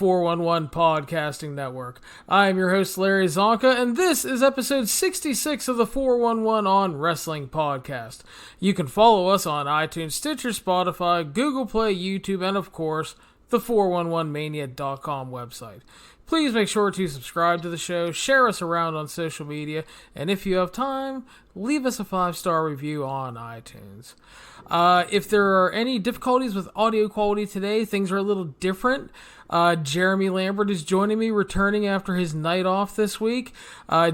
411 Podcasting Network. I am your host, Larry Csonka, and this is episode 66 of the 411 on Wrestling Podcast. You can follow us on iTunes, Stitcher, Spotify, Google Play, YouTube, and of course, the 411mania.com website. Please make sure to subscribe to the show, share us around on social media, and if you have time, leave us a 5-star review on iTunes. If there are any difficulties with audio quality today, things are a little different. Jeremy Lambert is joining me, returning after his night off this week.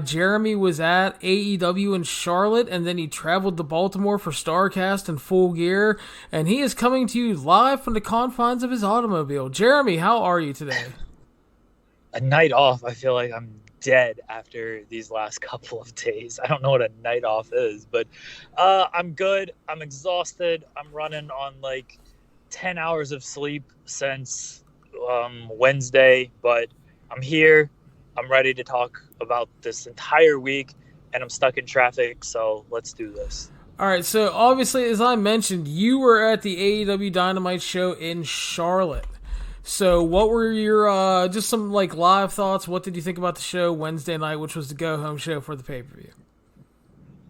Jeremy was at AEW in Charlotte, and then he traveled to Baltimore for StarCast and Full Gear, and he is coming to you live from the confines of his automobile. Jeremy, how are you today? A night off. I feel like I'm dead after these last couple of days. I don't know what a night off is, but I'm good. I'm exhausted. I'm running on like 10 hours of sleep since Wednesday, but I'm here. I'm ready to talk about this entire week, and I'm stuck in traffic, so let's do this. All right, so obviously, as I mentioned, you were at the AEW Dynamite show in Charlotte. So what were your, just some like live thoughts? What did you think about the show Wednesday night, which was the go-home show for the pay-per-view?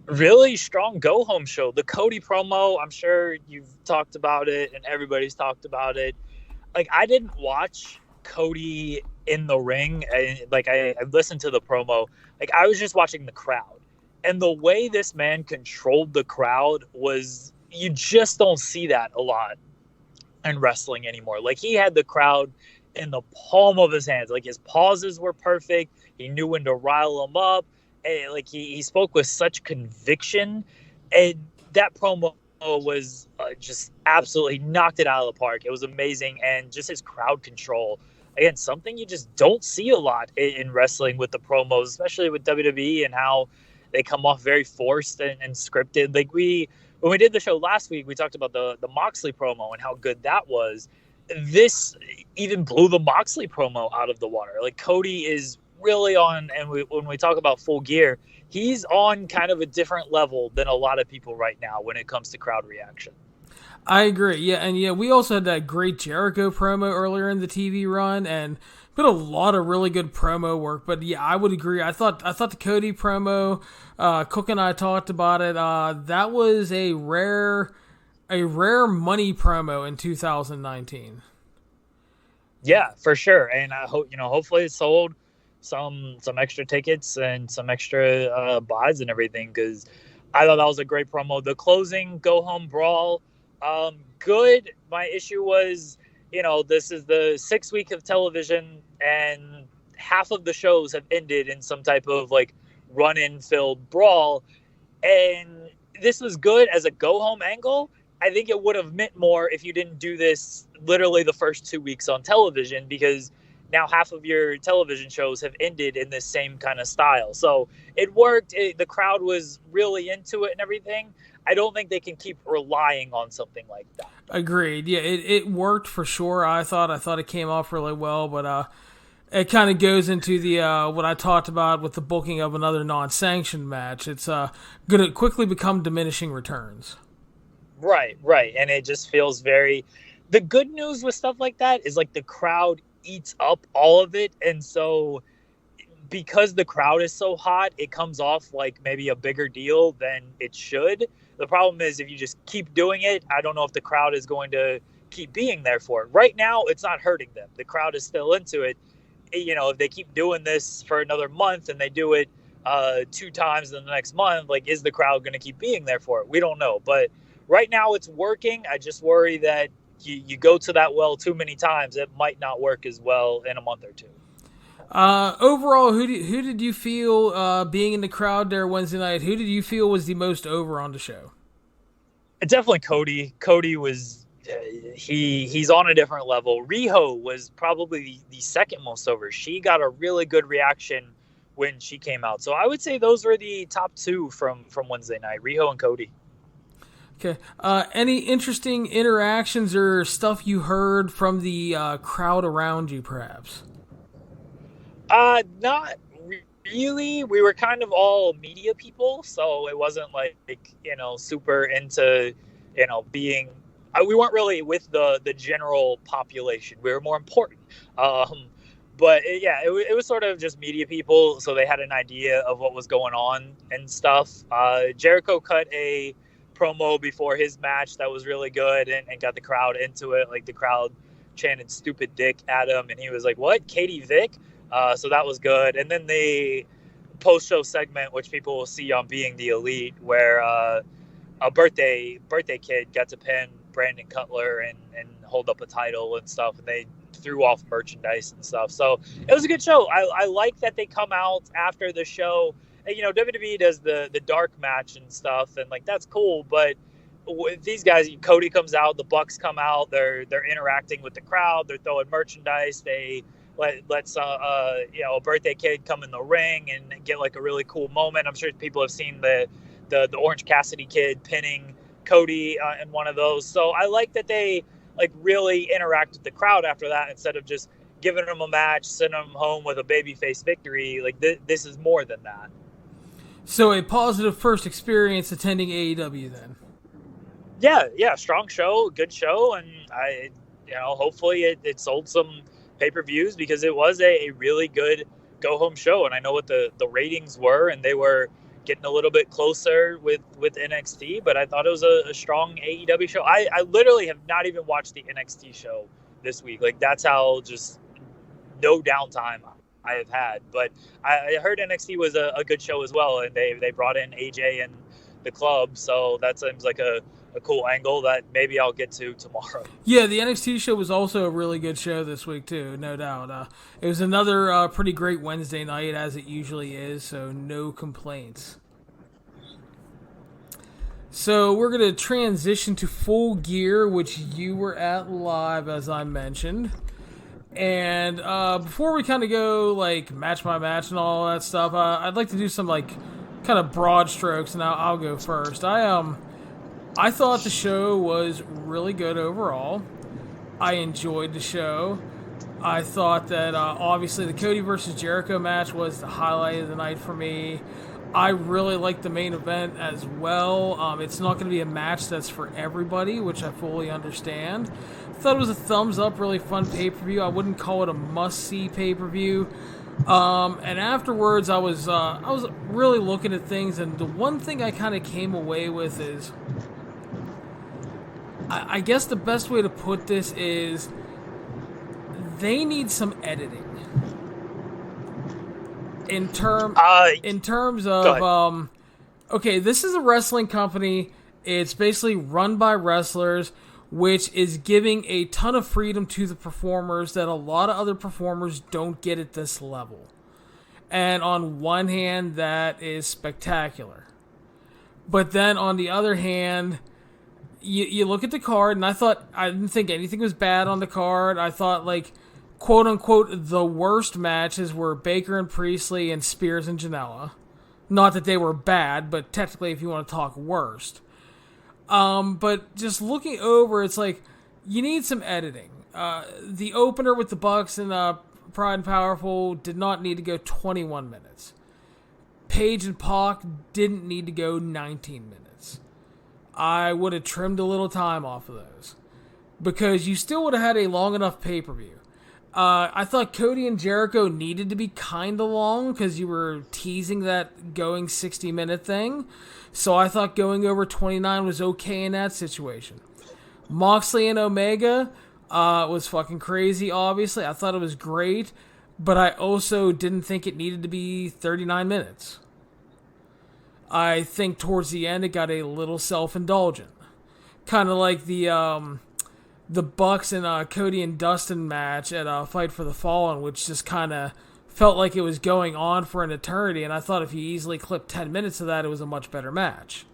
Really strong go-home show. The Cody promo, I'm sure you've talked about it and everybody's talked about it. Like, I didn't watch Cody in the ring. I listened to the promo. Like, I was just watching the crowd. And the way this man controlled the crowd was, you just don't see that a lot in wrestling anymore. Like, he had the crowd in the palm of his hands. Like, his pauses were perfect. He knew when to rile them up. And, like, he spoke with such conviction. And that promo was just absolutely knocked it out of the park. It was amazing. And just his crowd control. Again, something you just don't see a lot in wrestling with the promos, especially with WWE and how they come off very forced and scripted. Like, when we did the show last week, we talked about the Moxley promo and how good that was. This even blew the Moxley promo out of the water. Like, Cody is really on, and when we talk about Full Gear, he's on kind of a different level than a lot of people right now when it comes to crowd reaction. I agree. Yeah, and we also had that great Jericho promo earlier in the TV run, and been a lot of really good promo work. But yeah, I would agree. I thought the Cody promo, Cook and I talked about it. That was a rare money promo in 2019. Yeah, for sure. And I hope, hopefully it sold some extra tickets and some extra buys and everything, because I thought that was a great promo. The closing go home brawl, good. My issue was, this is the 6th week of television, and half of the shows have ended in some type of like run-in filled brawl. And this was good as a go-home angle. I think it would have meant more if you didn't do this literally the first 2 weeks on television, because now half of your television shows have ended in this same kind of style. So it worked. The crowd was really into it and everything. I don't think they can keep relying on something like that. Agreed. Yeah, it worked for sure. I thought it came off really well, but it kind of goes into the what I talked about with the booking of another non-sanctioned match. It's going to quickly become diminishing returns. Right. And it just feels very... The good news with stuff like that is like the crowd eats up all of it, and so because the crowd is so hot, it comes off like maybe a bigger deal than it should. The problem is if you just keep doing it, I don't know if the crowd is going to keep being there for it. Right now, it's not hurting them. The crowd is still into it. If they keep doing this for another month and they do it 2 times in the next month, like, is the crowd going to keep being there for it? We don't know. But right now it's working. I just worry that you go to that well too many times, it might not work as well in a month or two. Overall, who did you feel being in the crowd there Wednesday night? Who did you feel was the most over on the show? Definitely Cody. Cody was he's on a different level. Riho was probably the second most over. She got a really good reaction when she came out. So I would say those were the top 2 from Wednesday night, Riho and Cody. Okay. Any interesting interactions or stuff you heard from the crowd around you, perhaps? Not really. We were kind of all media people, so it wasn't like, super into, being we weren't really with the general population. We were more important. But it was sort of just media people, so they had an idea of what was going on and stuff. Jericho cut a promo before his match that was really good and got the crowd into it. Like, the crowd chanted "stupid dick" at him, and he was like, "What, Katie Vick?" So that was good. And then the post-show segment, which people will see on Being the Elite, where a birthday kid got to pin Brandon Cutler and hold up a title and stuff, and they threw off merchandise and stuff. So it was a good show. I like that they come out after the show. And, WWE does the dark match and stuff, and like, that's cool. But with these guys, Cody comes out, the Bucks come out, they're interacting with the crowd, they're throwing merchandise, they let a birthday kid come in the ring and get like a really cool moment. I'm sure people have seen the Orange Cassidy kid pinning Cody in one of those. So I like that they like really interact with the crowd after that, instead of just giving them a match, sending them home with a babyface victory. Like, this is more than that. So a positive first experience attending AEW then. Yeah, strong show, good show, and hopefully it sold some pay-per-views, because it was a really good go-home show, and I know what the ratings were, and they were getting a little bit closer with NXT, but I thought it was a strong AEW show. I literally have not even watched the NXT show this week. Like, that's how just no downtime I have had. But I heard NXT was a good show as well, and they brought in AJ and the club, so that seems like a cool angle that maybe I'll get to tomorrow. Yeah, the NXT show was also a really good show this week too, no doubt. It was another pretty great Wednesday night, as it usually is, so no complaints. So we're going to transition to Full Gear, which you were at live, as I mentioned. And before we kind of go like match by match and all that stuff, I'd like to do some like kind of broad strokes, and I'll go first. I thought the show was really good overall. I enjoyed the show. I thought that obviously the Cody versus Jericho match was the highlight of the night for me. I really liked the main event as well. It's not going to be a match that's for everybody, which I fully understand. I thought it was a thumbs up, really fun pay-per-view. I wouldn't call it a must-see pay-per-view. And afterwards, I was really looking at things, and the one thing I kind of came away with is, I guess the best way to put this is, they need some editing. In terms of, okay, this is a wrestling company. It's basically run by wrestlers, which is giving a ton of freedom to the performers that a lot of other performers don't get at this level. And on one hand, that is spectacular. But then on the other hand, you look at the card, and I didn't think anything was bad on the card. I thought, like, quote-unquote, the worst matches were Baker and Priestley and Spears and Janela. Not that they were bad, but technically, if you want to talk worst. But just looking over, it's like, you need some editing. The opener with the Bucks and Pride and Powerful did not need to go 21 minutes. Paige and Pac didn't need to go 19 minutes. I would have trimmed a little time off of those, because you still would have had a long enough pay-per-view. I thought Cody and Jericho needed to be kind of long, because you were teasing that going 60-minute thing. So I thought going over 29 was okay in that situation. Moxley and Omega was fucking crazy, obviously. I thought it was great, but I also didn't think it needed to be 39 minutes. I think towards the end it got a little self-indulgent. Kind of like the Bucks and Cody and Dustin match at Fight for the Fallen, which just kind of felt like it was going on for an eternity, and I thought if you easily clipped 10 minutes of that, it was a much better match.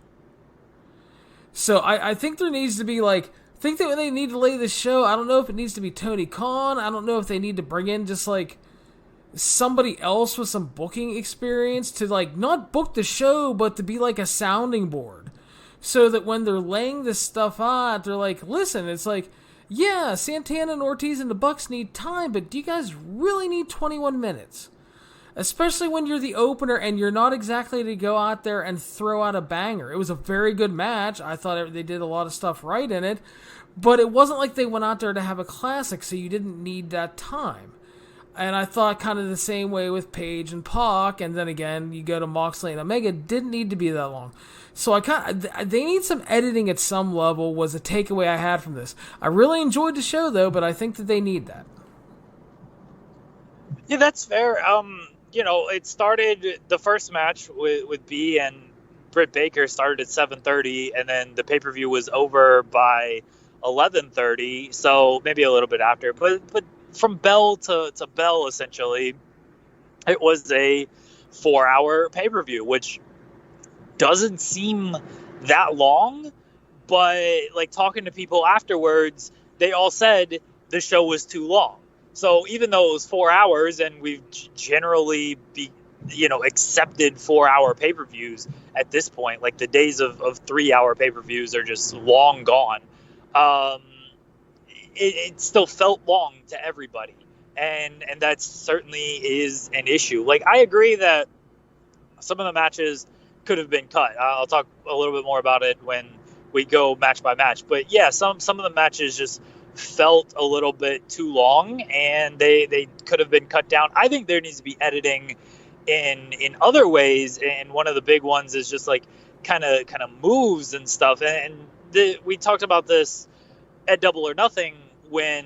So I think there needs to be, like, I think that when they need to lay this show, I don't know if it needs to be Tony Khan. I don't know if they need to bring in just, like, somebody else with some booking experience to, like, not book the show, but to be like a sounding board. So that when they're laying this stuff out, they're like, listen, it's like, yeah, Santana and Ortiz and the Bucks need time, but do you guys really need 21 minutes? Especially when you're the opener and you're not exactly to go out there and throw out a banger. It was a very good match. I thought they did a lot of stuff right in it. But it wasn't like they went out there to have a classic, so you didn't need that time. And I thought kind of the same way with Paige and Pac, and then again, you go to Moxley and Omega, didn't need to be that long. So they need some editing at some level, was a takeaway I had from this. I really enjoyed the show, though, but I think that they need that. Yeah, that's fair. It started, the first match with B and Britt Baker started at 7:30, and then the pay-per-view was over by 11:30, so maybe a little bit after. But from bell to bell, essentially, it was a 4-hour pay-per-view, which doesn't seem that long. But like talking to people afterwards, they all said the show was too long. So even though it was 4 hours, and we've generally accepted 4-hour pay-per-views at this point, like the days of 3-hour pay-per-views are just long gone. It still felt long to everybody, and that certainly is an issue. Like, I agree that some of the matches could have been cut. I'll talk a little bit more about it when we go match by match. But yeah, some of the matches just felt a little bit too long, and they could have been cut down. I think there needs to be editing in other ways, and one of the big ones is just like kind of moves and stuff. And we talked about this at Double or Nothing when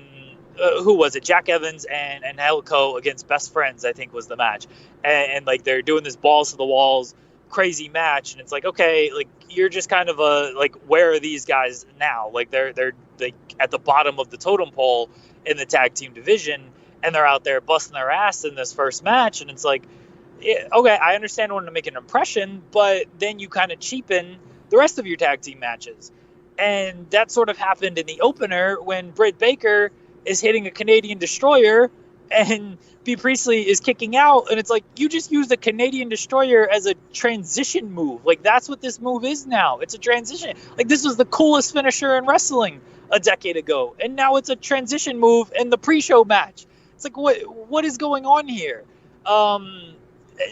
who was it? Jack Evans and Helico against Best Friends, I think, was the match. And like they're doing this balls to the walls crazy match, and it's like, okay, like you're just kind of where are these guys now? Like they're like at the bottom of the totem pole in the tag team division, and they're out there busting their ass in this first match, and it's like, yeah, okay, I understand wanting to make an impression, but then you kind of cheapen the rest of your tag team matches. And that sort of happened in the opener when Britt Baker is hitting a Canadian Destroyer and B. Priestley is kicking out. And it's like, you just used a Canadian Destroyer as a transition move. Like, that's what this move is now. It's a transition. Like, this was the coolest finisher in wrestling a decade ago. And now it's a transition move in the pre-show match. It's like, what is going on here?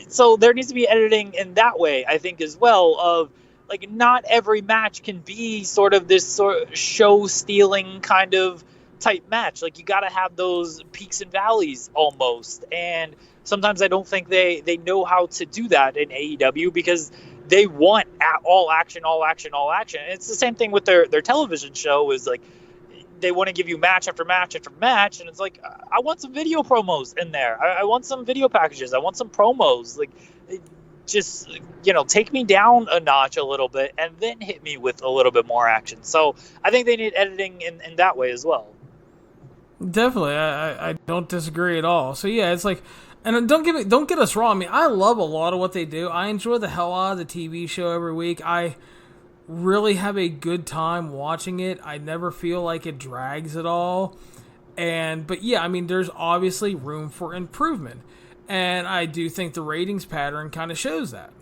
So there needs to be editing in that way, I think, as well, of like not every match can be sort of this sort of show stealing kind of type match. Like, you got to have those peaks and valleys almost. And sometimes I don't think they know how to do that in AEW because they want all action, all action, all action. And it's the same thing with their television show is like, they want to give you match after match after match. And it's like, I want some video promos in there. I want some video packages. I want some promos. Like, just, take me down a notch a little bit and then hit me with a little bit more action. So I think they need editing in that way as well. Definitely. I don't disagree at all. So yeah, it's like, and don't get us wrong. I mean, I love a lot of what they do. I enjoy the hell out of the TV show every week. I really have a good time watching it. I never feel like it drags at all. But yeah, I mean, there's obviously room for improvement. And I do think the ratings pattern kind of shows that.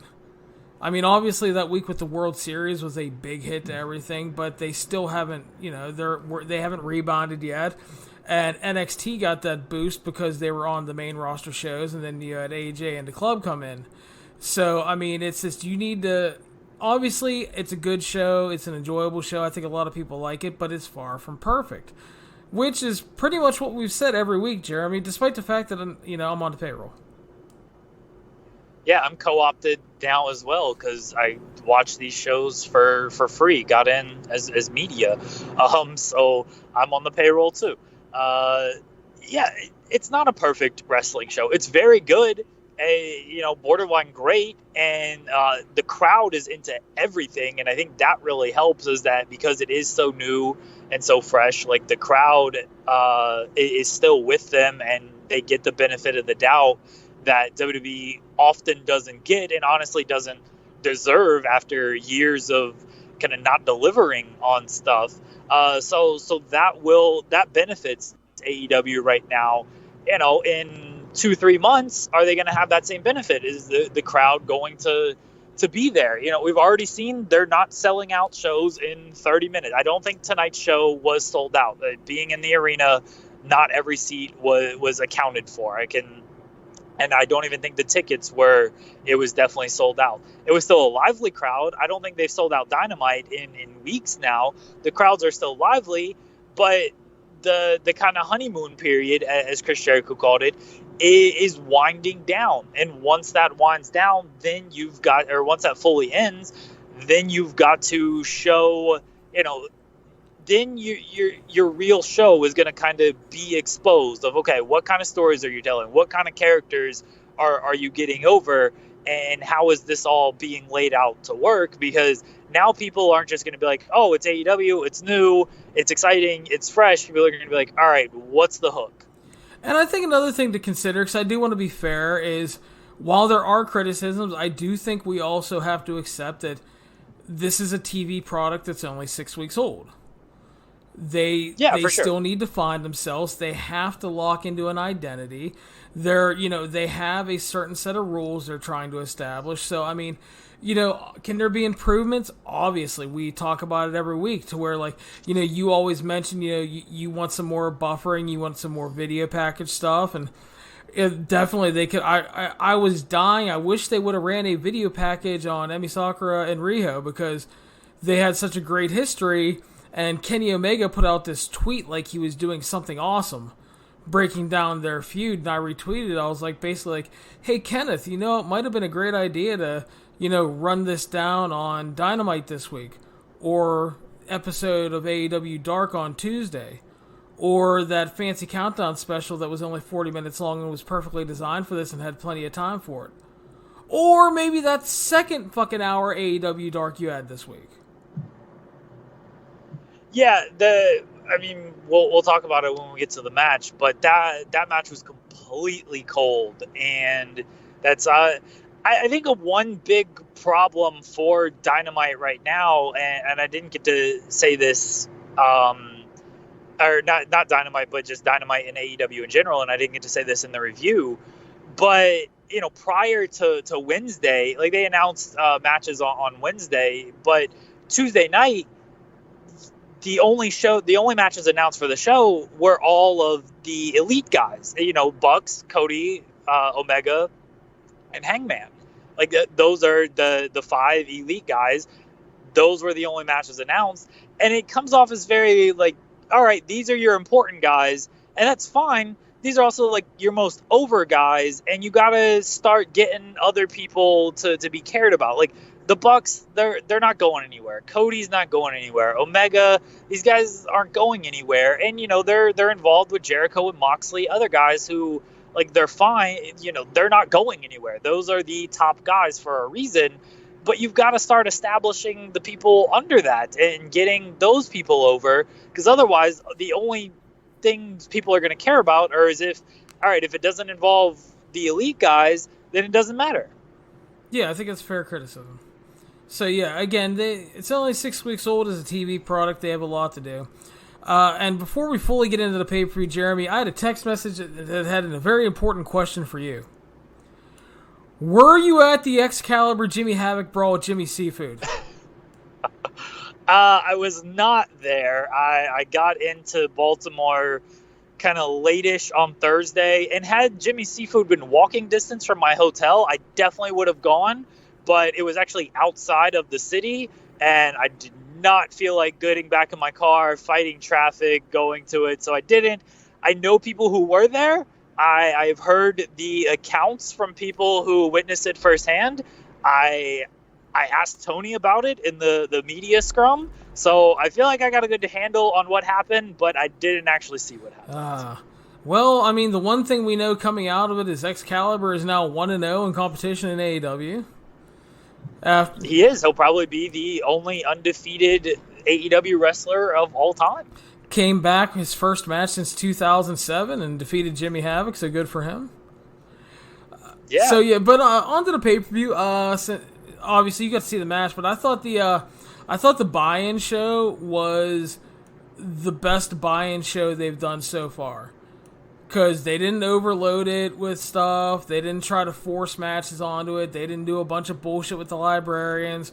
I mean, obviously that week with the World Series was a big hit to everything, but they still haven't, they haven't rebounded yet. And NXT got that boost because they were on the main roster shows, and then you had AJ and the club come in. So, I mean, it's just, you need to, obviously it's a good show, it's an enjoyable show, I think a lot of people like it, but it's far from perfect. Which is pretty much what we've said every week, Jeremy, despite the fact that I'm on the payroll. Yeah, I'm co-opted now as well because I watch these shows for free. Got in as media, so I'm on the payroll too. Yeah, it's not a perfect wrestling show. It's very good, borderline great, and the crowd is into everything. And I think that really helps is that because it is so new and so fresh, like the crowd is still with them and they get the benefit of the doubt that WWE often doesn't get and honestly doesn't deserve after years of kind of not delivering on stuff. So that benefits AEW right now. In 2-3 months, are they going to have that same benefit? Is the crowd going to be there? We've already seen they're not selling out shows in 30 minutes. I don't think tonight's show was sold out. Being in the arena, not every seat was accounted for. And I don't even think the tickets were. It was definitely sold out. It was still a lively crowd. I don't think they've sold out Dynamite in weeks now. The crowds are still lively. but the kind of honeymoon period, as Chris Jericho called it, is winding down. And once that winds down, then once that fully ends, then you've got to show, then your real show is going to kind of be exposed of, okay, what kind of stories are you telling? What kind of characters are you getting over? And how is this all being laid out to work? Because now people aren't just going to be like, oh, it's AEW, it's new, it's exciting, it's fresh. People are going to be like, all right, what's the hook? And I think another thing to consider, because I do want to be fair, is while there are criticisms, I do think we also have to accept that this is a TV product that's only 6 weeks old. They still need to find themselves. They have to lock into an identity. They have a certain set of rules they're trying to establish. So, I mean, can there be improvements? Obviously, we talk about it every week to where, like, you always mention, you want some more buffering, you want some more video package stuff, and definitely they could. I was dying. I wish they would have ran a video package on Emi Sakura and Riho because they had such a great history. And Kenny Omega put out this tweet like he was doing something awesome, breaking down their feud, and I retweeted it. I was like, basically like, hey, Kenneth, it might have been a great idea to, run this down on Dynamite this week, or episode of AEW Dark on Tuesday, or that fancy countdown special that was only 40 minutes long and was perfectly designed for this and had plenty of time for it. Or maybe that second fucking hour AEW Dark you had this week. Yeah, we'll talk about it when we get to the match, but that match was completely cold, and that's I think one big problem for Dynamite right now, and I didn't get to say this, or not Dynamite, but just Dynamite and AEW in general, and I didn't get to say this in the review, but prior to Wednesday, like they announced matches on Wednesday, but Tuesday night, the only matches announced for the show were all of the elite guys, Bucks, Cody, Omega, and Hangman. Like those are the 5 elite guys. Those were the only matches announced. And it comes off as very like, all right, these are your important guys, and that's fine. These are also like your most over guys, and you got to start getting other people to be cared about. Like, the Bucks, they're not going anywhere. Cody's not going anywhere. Omega, these guys aren't going anywhere. And, they're involved with Jericho and Moxley, other guys who, like, they're fine. They're not going anywhere. Those are the top guys for a reason. But you've got to start establishing the people under that and getting those people over. Because otherwise, the only things people are going to care about are if it doesn't involve the elite guys, then it doesn't matter. Yeah, I think it's fair criticism. So yeah, again, it's only 6 weeks old as a TV product. They have a lot to do. And before we fully get into the pay-per-view, Jeremy, I had a text message that had a very important question for you. Were you at the Excalibur Jimmy Havoc brawl with Jimmy Seafood? I was not there. I got into Baltimore kind of late-ish on Thursday, and had Jimmy Seafood been walking distance from my hotel, I definitely would have gone. But it was actually outside of the city, and I did not feel like getting back in my car, fighting traffic, going to it, so I didn't. I know people who were there. I've heard the accounts from people who witnessed it firsthand. I asked Tony about it in the media scrum, so I feel like I got a good handle on what happened, but I didn't actually see what happened. Well, I mean, the one thing we know coming out of it is Excalibur is now 1-0 in competition in AEW. He is. He'll probably be the only undefeated AEW wrestler of all time. Came back his first match since 2007 and defeated Jimmy Havoc, so good for him. Yeah. So yeah, but on to the pay-per-view. Obviously, you got to see the match, but I thought the buy-in show was the best buy-in show they've done so far. Because they didn't overload it with stuff. They didn't try to force matches onto it. They didn't do a bunch of bullshit with the librarians.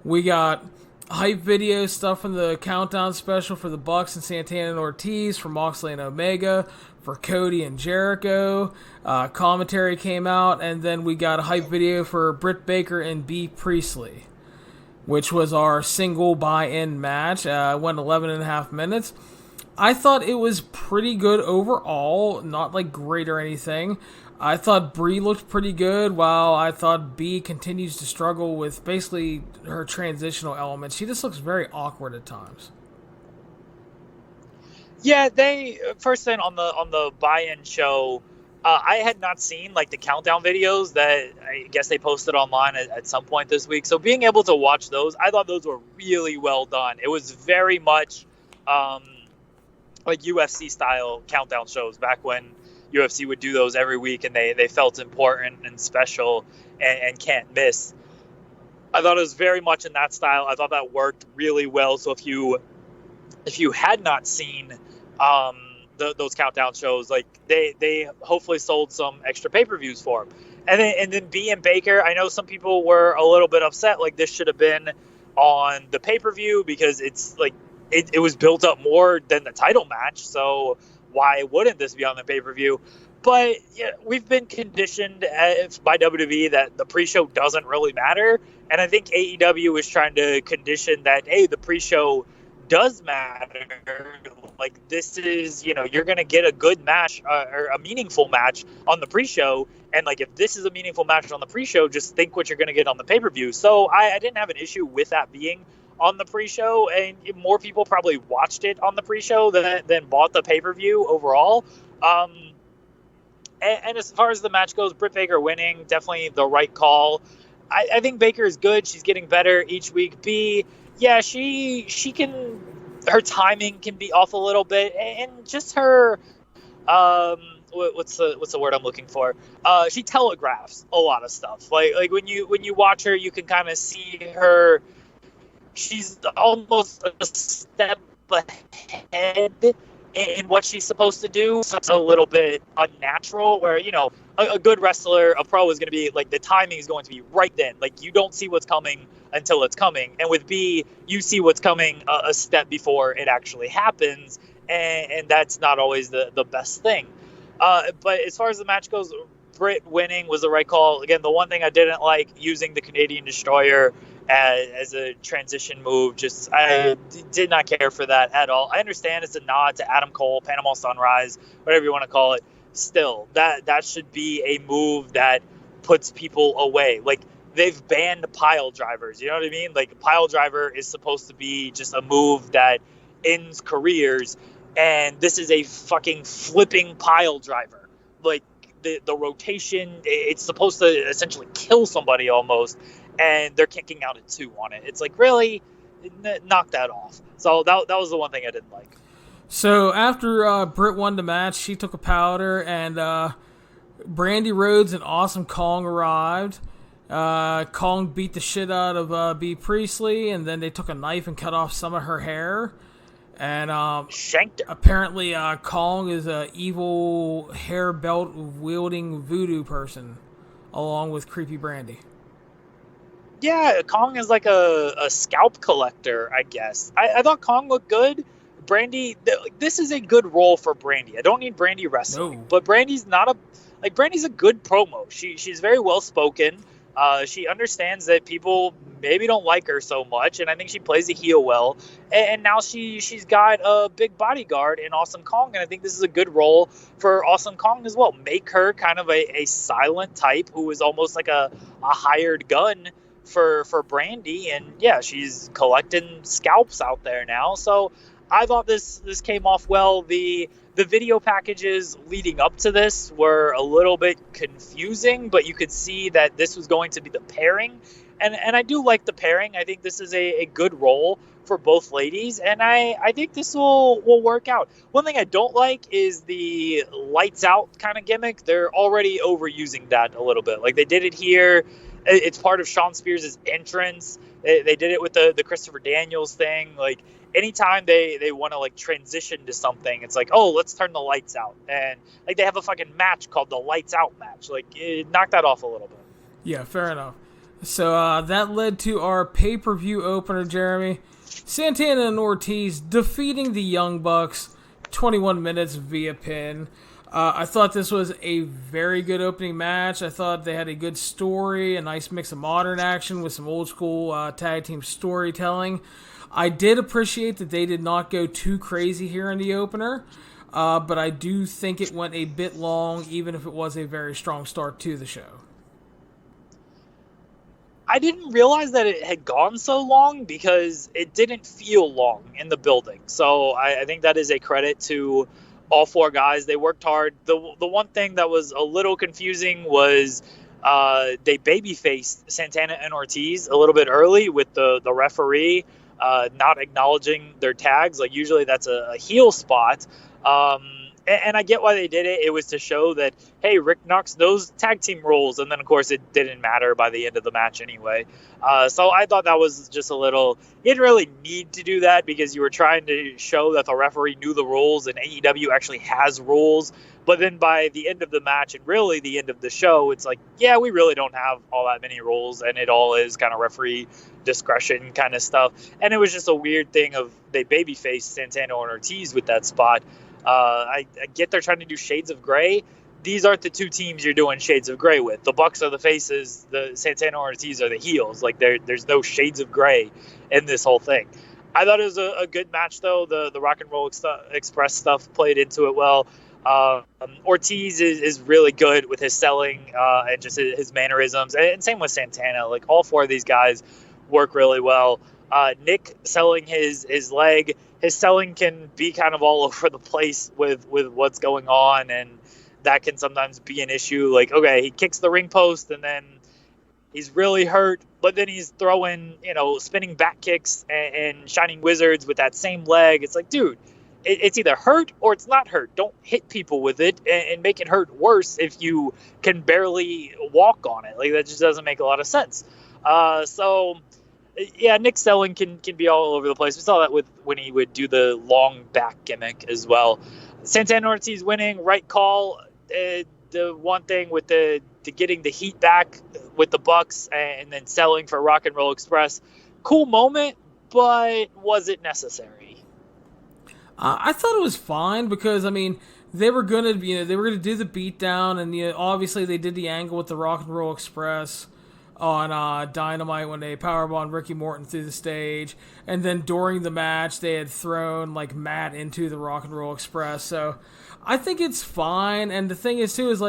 We got hype video stuff from the countdown special for the Bucks and Santana and Ortiz, for Moxley and Omega, for Cody and Jericho. Commentary came out, and then we got a hype video for Britt Baker and B. Priestley, which was our single buy-in match. Went 11.5 minutes. I thought it was pretty good overall, not like great or anything. I thought Brie looked pretty good, while I thought B continues to struggle with basically her transitional elements. She just looks very awkward at times. Yeah, they first thing on the buy-in show, I had not seen like the countdown videos that I guess they posted online at some point this week. So being able to watch those, I thought those were really well done. It was very much like UFC style countdown shows back when UFC would do those every week, and they felt important and special and can't miss. I thought it was very much in that style. I thought that worked really well. So if you had not seen those countdown shows, like they hopefully sold some extra pay-per-views for them. And then B and Baker, I know some people were a little bit upset, like this should have been on the pay-per-view because it's like it was built up more than the title match, so why wouldn't this be on the pay-per-view? But yeah, we've been conditioned by WWE that the pre-show doesn't really matter, and I think AEW is trying to condition that, hey, the pre-show does matter. Like, this is, you're going to get a good match or a meaningful match on the pre-show, and like if this is a meaningful match on the pre-show, just think what you're going to get on the pay-per-view. So I didn't have an issue with that being on the pre-show, and more people probably watched it on the pre-show than bought the pay-per-view overall. And as far as the match goes, Britt Baker winning, definitely the right call. I think Baker is good. She's getting better each week. B, yeah, she can, her timing can be off a little bit, and just her, what's the word I'm looking for? She telegraphs a lot of stuff. Like when you watch her, you can kind of see her. She's almost a step ahead in what she's supposed to do. So it's a little bit unnatural where, a good wrestler, a pro, is going to be like, the timing is going to be right then. Like, you don't see what's coming until it's coming. And with B, you see what's coming a step before it actually happens. And that's not always the best thing. But as far as the match goes, Britt winning was the right call. Again, the one thing I didn't like, using the Canadian Destroyer as a transition move, I did not care for that at all. I understand it's a nod to Adam Cole, Panama Sunrise, whatever you want to call it. Still, that should be a move that puts people away. Like, they've banned pile drivers. You know what I mean? Like, pile driver is supposed to be just a move that ends careers, and this is a fucking flipping pile driver. Like, the rotation, it's supposed to essentially kill somebody almost, and they're kicking out at 2 on it. It's like, really? Knock that off. So that was the one thing I didn't like. So after Britt won the match, she took a powder, and Brandy Rhodes and Awesome Kong arrived. Kong beat the shit out of B. Priestley, and then they took a knife and cut off some of her hair. And shanked her. Apparently, Kong is an evil hair belt wielding voodoo person, along with creepy Brandy. Yeah, Kong is like a scalp collector, I guess. I thought Kong looked good. Brandy, this is a good role for Brandy. I don't need Brandy wrestling, but Brandy's Brandy's a good promo. She's very well spoken. She understands that people maybe don't like her so much, and I think she plays the heel well. And now she's got a big bodyguard in Awesome Kong, and I think this is a good role for Awesome Kong as well. Make her kind of a silent type who is almost like a hired gun for Brandy, and yeah, she's collecting scalps out there now. So I thought this came off well. The video packages leading up to this were a little bit confusing, but you could see that this was going to be the pairing. And I do like the pairing. I think this is a good role for both ladies, and I think this will work out. One thing I don't like is the lights out kind of gimmick. They're already overusing that a little bit. Like, they did it here. It's part of Shawn Spears' entrance. They did it with the Christopher Daniels thing. Like, anytime they want to like transition to something, it's like, oh, let's turn the lights out. And like, they have a fucking match called the Lights Out match. Like, knock that off a little bit. Yeah, fair enough. So that led to our pay-per-view opener, Jeremy. Santana and Ortiz defeating the Young Bucks, 21 minutes via pin. I thought this was a very good opening match. I thought they had a good story, a nice mix of modern action with some old school tag team storytelling. I did appreciate that they did not go too crazy here in the opener, but I do think it went a bit long, even if it was a very strong start to the show. I didn't realize that it had gone so long because it didn't feel long in the building. So I think that is a credit to all four guys. They worked hard. The one thing that was a little confusing was they babyfaced Santana and Ortiz a little bit early with the referee not acknowledging their tags. Like usually that's a heel spot. And I get why they did it. It was to show that, hey, Rick Knox knows tag team rules. And then, of course, it didn't matter by the end of the match anyway. So I thought that was just a little... You didn't really need to do that because you were trying to show that the referee knew the rules and AEW actually has rules. But then by the end of the match and really the end of the show, it's like, yeah, we really don't have all that many rules. And it all is kind of referee discretion kind of stuff. And it was just a weird thing of they babyfaced Santana and Ortiz with that spot. I get they're trying to do Shades of Grey. These aren't the two teams you're doing Shades of Grey with. The Bucks are the faces. The Santana Ortiz are the heels. Like there's no Shades of Grey in this whole thing. I thought it was a good match though. The Rock and Roll Express stuff played into it well. Ortiz is really good with his selling and just his mannerisms, and same with Santana. Like all four of these guys work really well. Nick selling his leg. His selling can be kind of all over the place with what's going on, and that can sometimes be an issue. Like, okay, he kicks the ring post, and then he's really hurt, but then he's throwing, spinning back kicks and shining wizards with that same leg. It's like, dude, it's either hurt or it's not hurt. Don't hit people with it and make it hurt worse if you can barely walk on it. Like, that just doesn't make a lot of sense. So... Yeah, Nick Selling can be all over the place. We saw that when he would do the long back gimmick as well. Santana Ortiz winning, right call. The one thing with the getting the heat back with the Bucks and then selling for Rock and Roll Express, cool moment, but was it necessary? I thought it was fine because they were gonna do the beatdown, and obviously they did the angle with the Rock and Roll Express on Dynamite when they powerbombed Ricky Morton through the stage, and then during the match they had thrown Matt into the Rock and Roll Express. So I think it's fine, and the thing is too is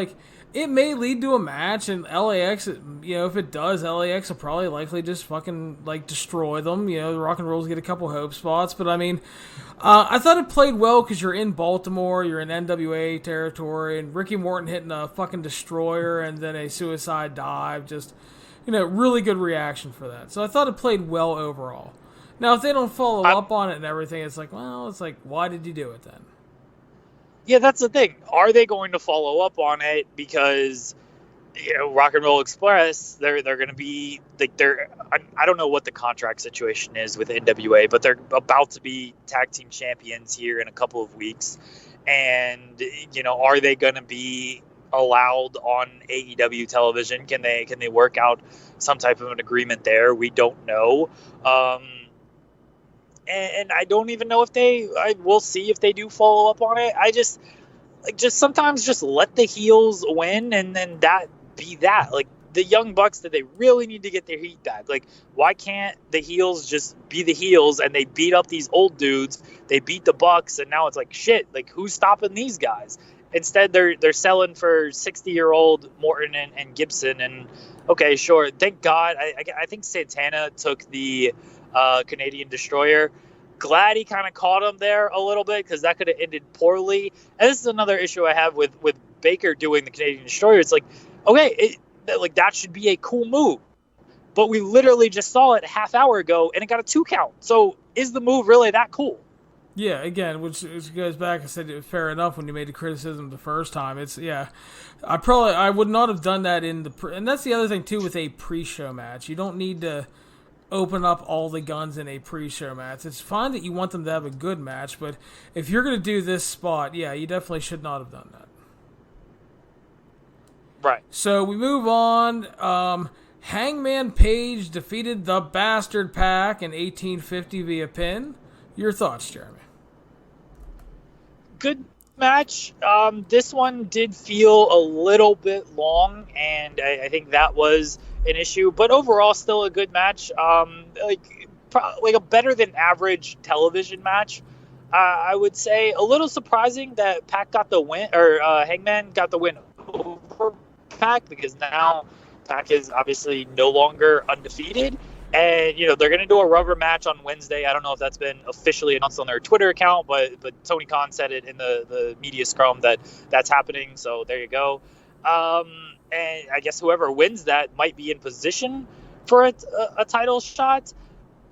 it may lead to a match, and LAX, if it does, LAX will probably likely just fucking destroy them. The Rock and Rolls get a couple hope spots, but I thought it played well because you're in Baltimore, you're in NWA territory, and Ricky Morton hitting a fucking destroyer and then a suicide dive, just really good reaction for that. So I thought it played well overall. Now, if they don't follow up on it and everything, it's why did you do it then? Yeah, that's the thing. Are they going to follow up on it? Because, Rock and Roll Express, they're going to be, I don't know what the contract situation is with NWA, but they're about to be tag team champions here in a couple of weeks. And, are they going to be allowed on AEW television? Can they work out some type of an agreement there? We don't know. And I don't even know if we'll see if they do follow up on it. I just sometimes just let the heels win and then that be that. The Young Bucks, that they really need to get their heat back. Why can't the heels just be the heels and they beat up these old dudes? They beat the Bucks and now it's shit. Who's stopping these guys? Instead, they're selling for 60-year-old Morton and Gibson. And, okay, sure, thank God. I think Santana took the Canadian Destroyer. Glad he kind of caught him there a little bit because that could have ended poorly. And this is another issue I have with Baker doing the Canadian Destroyer. It's okay, that should be a cool move. But we literally just saw it a half hour ago, and it got a 2 count. So is the move really that cool? Yeah, again, which goes back, I said fair enough when you made the criticism the first time. I would not have done that and that's the other thing too with a pre-show match. You don't need to open up all the guns in a pre-show match. It's fine that you want them to have a good match, but if you're going to do this spot, yeah, you definitely should not have done that. Right. So we move on. Hangman Page defeated the Bastard Pack in 1850 via pin. Your thoughts, Jeremy? match. This one did feel a little bit long, and I think that was an issue. But overall, still a good match. Like a better than average television match. I would say a little surprising that Pac got the win, or Hangman got the win over Pac, because now Pac is obviously no longer undefeated. And, they're going to do a rubber match on Wednesday. I don't know if that's been officially announced on their Twitter account, but Tony Khan said it in the media scrum that that's happening. So there you go. And I guess whoever wins that might be in position for a title shot.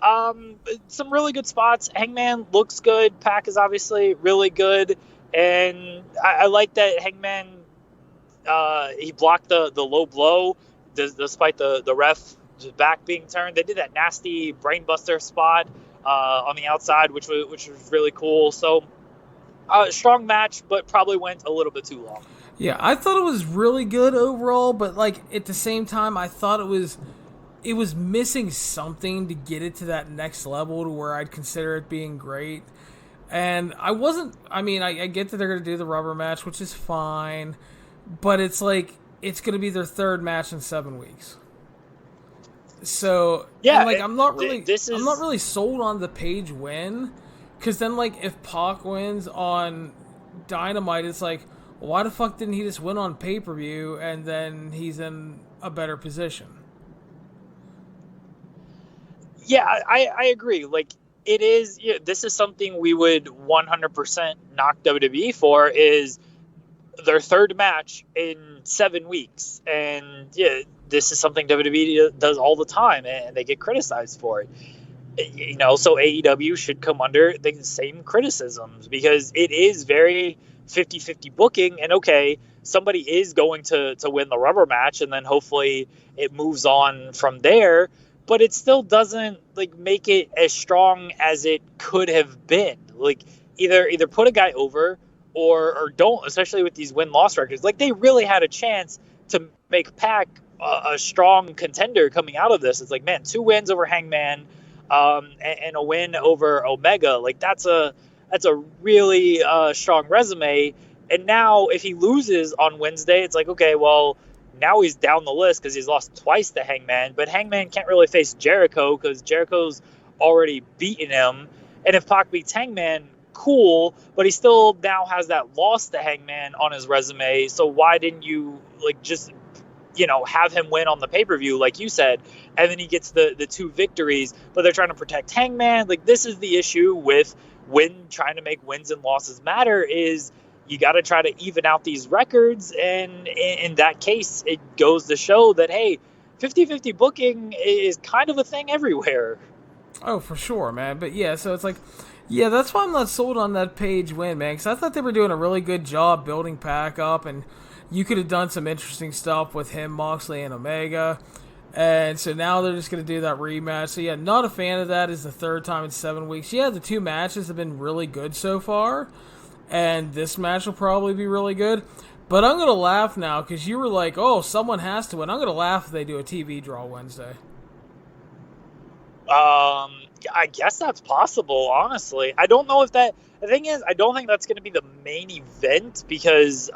Some really good spots. Hangman looks good. Pac is obviously really good. And I like that Hangman, he blocked the low blow despite the ref back being turned. They did that nasty brainbuster spot on the outside, which was really cool. So strong match, but probably went a little bit too long. Yeah, I thought it was really good overall, but like at the same time, I thought it was missing something to get it to that next level to where I'd consider it being great. And I get that they're going to do the rubber match, which is fine, but it's like it's going to be their third match in 7 weeks. So yeah, I'm not really sold on the Page win, because then like if Pac wins on Dynamite, it's like, well, why the fuck didn't he just win on pay-per-view and then he's in a better position? Yeah, I agree. Like it is. This is something we would 100% knock WWE for, is their third match in 7 weeks, and this is something WWE does all the time, and they get criticized for it. So AEW should come under the same criticisms, because it is very 50-50 booking, and okay, somebody is going to win the rubber match, and then hopefully it moves on from there, but it still doesn't like make it as strong as it could have been. Like either put a guy over or don't, especially with these win-loss records. Like they really had a chance to make Pac a strong contender coming out of this. It's like, man, 2 wins over Hangman, and a win over Omega. Like that's a really strong resume. And now if he loses on Wednesday, it's like, okay, well, now he's down the list because he's lost twice to Hangman. But Hangman can't really face Jericho because Jericho's already beaten him. And if Pac beats Hangman, cool, but he still now has that loss to Hangman on his resume. So why didn't you just have him win on the pay-per-view like you said, and then he gets the 2 victories, but they're trying to protect Hangman? Like this is the issue with trying to make wins and losses matter, is you got to try to even out these records, and in that case it goes to show that, hey, 50-50 booking is kind of a thing everywhere. Oh, for sure, man. But yeah, so it's like, yeah, that's why I'm not sold on that Page win, man, because I thought they were doing a really good job building Pac up, and you could have done some interesting stuff with him, Moxley, and Omega. And so now they're just going to do that rematch. So yeah, not a fan of that. Is the third time in 7 weeks. Yeah, the 2 matches have been really good so far, and this match will probably be really good. But I'm going to laugh now because you were like, oh, someone has to win. I'm going to laugh if they do a TV draw Wednesday. I guess that's possible, honestly. I don't know if that... The thing is, I don't think that's going to be the main event, because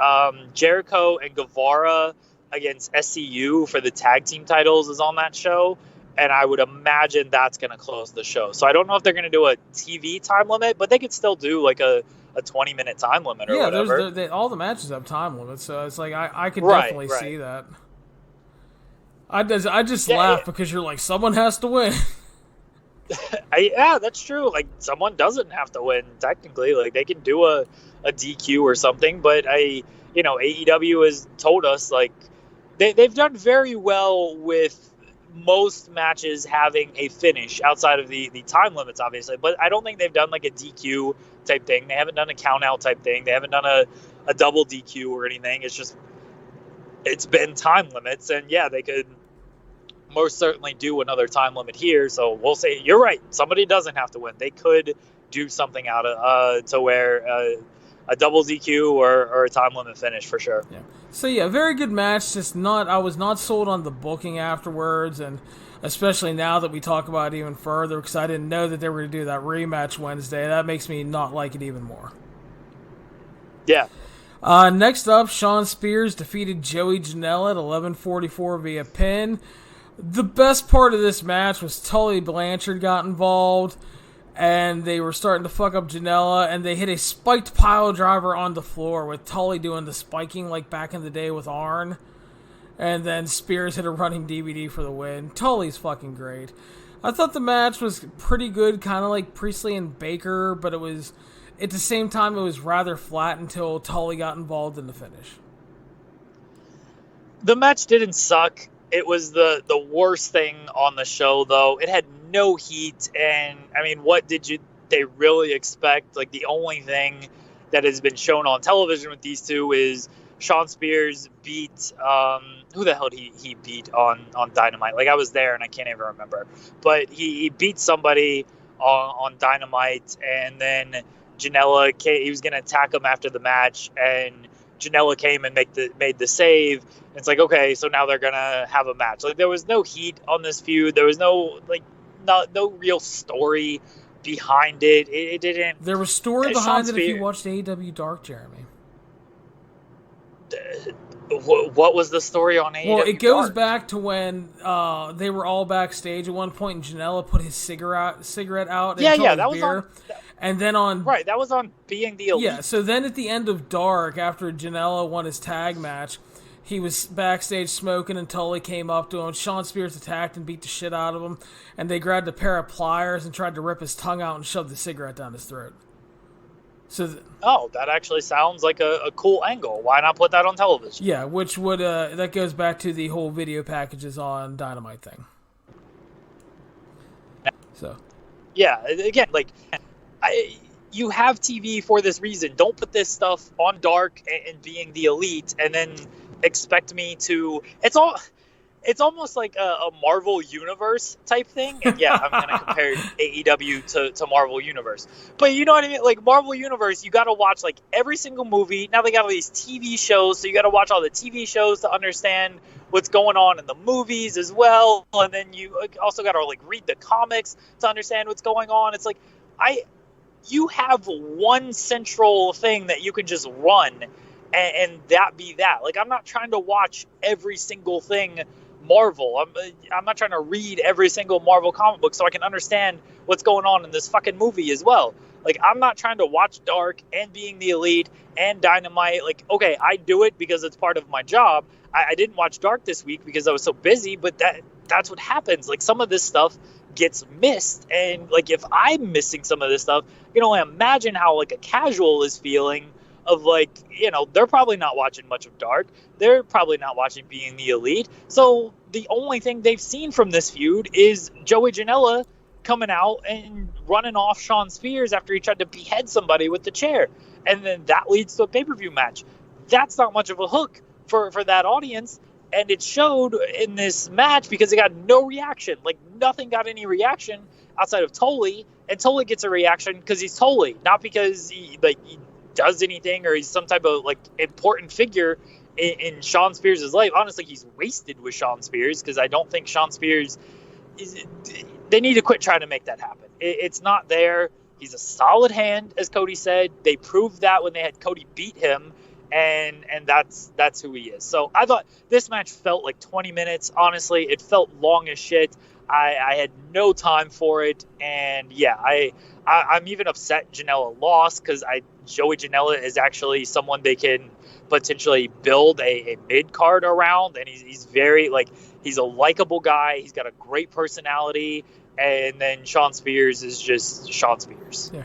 Jericho and Guevara against SCU for the tag team titles is on that show, and I would imagine that's going to close the show. So I don't know if they're going to do a TV time limit, but they could still do like a 20-minute time limit or whatever. Yeah, all the matches have time limits, so it's like I could definitely see that. I just laugh because you're like, someone has to win. Yeah, that's true. Like someone doesn't have to win technically. Like they can do a DQ or something. But AEW has told us like they've done very well with most matches having a finish outside of the time limits, obviously. But I don't think they've done like a DQ type thing. They haven't done a count out type thing. They haven't done a double DQ or anything. It's been time limits, and yeah, they could most certainly do another time limit here. So we'll say you're right. Somebody doesn't have to win. They could do something out of to where a double DQ or a time limit finish for sure. Yeah. So yeah, very good match. I was not sold on the booking afterwards, and especially now that we talk about it even further, because I didn't know that they were going to do that rematch Wednesday. That makes me not like it even more. Yeah. Next up, Shawn Spears defeated Joey Janela at 11:44 via pin. The best part of this match was Tully Blanchard got involved, and they were starting to fuck up Janela, and they hit a spiked pile driver on the floor with Tully doing the spiking like back in the day with Arn. And then Spears hit a running DVD for the win. Tully's fucking great. I thought the match was pretty good, kind of like Priestley and Baker, but it was, at the same time, it was rather flat until Tully got involved in the finish. The match didn't suck. It was the worst thing on the show, though. It had no heat, and, I mean, what did they really expect? Like, the only thing that has been shown on television with these two is Shawn Spears beat, who the hell did he beat on Dynamite? Like, I was there and I can't even remember. But he beat somebody on Dynamite, and then Janela, he was going to attack him after the match, and Janela came and made the save. It's like, okay, so now they're going to have a match. Like, there was no heat on this feud. There was no real story behind it. It didn't. There was story behind it if you watched AEW Dark, Jeremy. What was the story on AEW? Well, it goes back to when they were all backstage at one point, and Janela put his cigarette out. Yeah, that was on. And then that was on Being the Elite. Yeah, so then at the end of Dark, after Janela won his tag match, he was backstage smoking, and Tully came up to him. Shawn Spears attacked and beat the shit out of him, and they grabbed a pair of pliers and tried to rip his tongue out and shove the cigarette down his throat. So that actually sounds like a cool angle. Why not put that on television? Yeah, which would that goes back to the whole video packages on Dynamite thing. So, yeah, again, like, you have TV for this reason. Don't put this stuff on Dark and Being the Elite, and then expect me to. It's almost like a Marvel Universe type thing. And yeah, I'm going to compare AEW to Marvel Universe. But you know what I mean? Like, Marvel Universe, you got to watch, like, every single movie. Now they got all these TV shows, so you got to watch all the TV shows to understand what's going on in the movies as well. And then you also got to, like, read the comics to understand what's going on. It's like, you have one central thing that you can just run, and that be that. Like, I'm not trying to watch every single thing Marvel. I'm not trying to read every single Marvel comic book so I can understand what's going on in this fucking movie as well. Like, I'm not trying to watch Dark and Being the Elite and Dynamite. Like, okay, I do it because it's part of my job. I didn't watch Dark this week because I was so busy, but that's what happens. Like, some of this stuff gets missed, and, like, if I'm missing some of this stuff, you know, imagine how, like, a casual is feeling of, like, you know, they're probably not watching much of Dark. They're probably not watching Being the Elite. So the only thing they've seen from this feud is Joey Janela coming out and running off Shawn Spears after he tried to behead somebody with the chair. And then that leads to a pay-per-view match. That's not much of a hook for that audience. And it showed in this match because it got no reaction. Like, nothing got any reaction outside of Tully. And Tully gets a reaction because he's Tully, not because he does anything or he's some type of, like, important figure in Shawn Spears' life. Honestly, he's wasted with Shawn Spears because I don't think Shawn Spears they need to quit trying to make that happen. It's not there. He's a solid hand, as Cody said. They proved that when they had Cody beat him, and that's who he is. So I thought this match felt like 20 minutes. Honestly, it felt long as shit. I had no time for it, and yeah, I'm even upset Janela lost because Joey Janela is actually someone they can potentially build a mid card around, and he's very, like, he's a likable guy. He's got a great personality, and then Shawn Spears is just Shawn Spears. Yeah.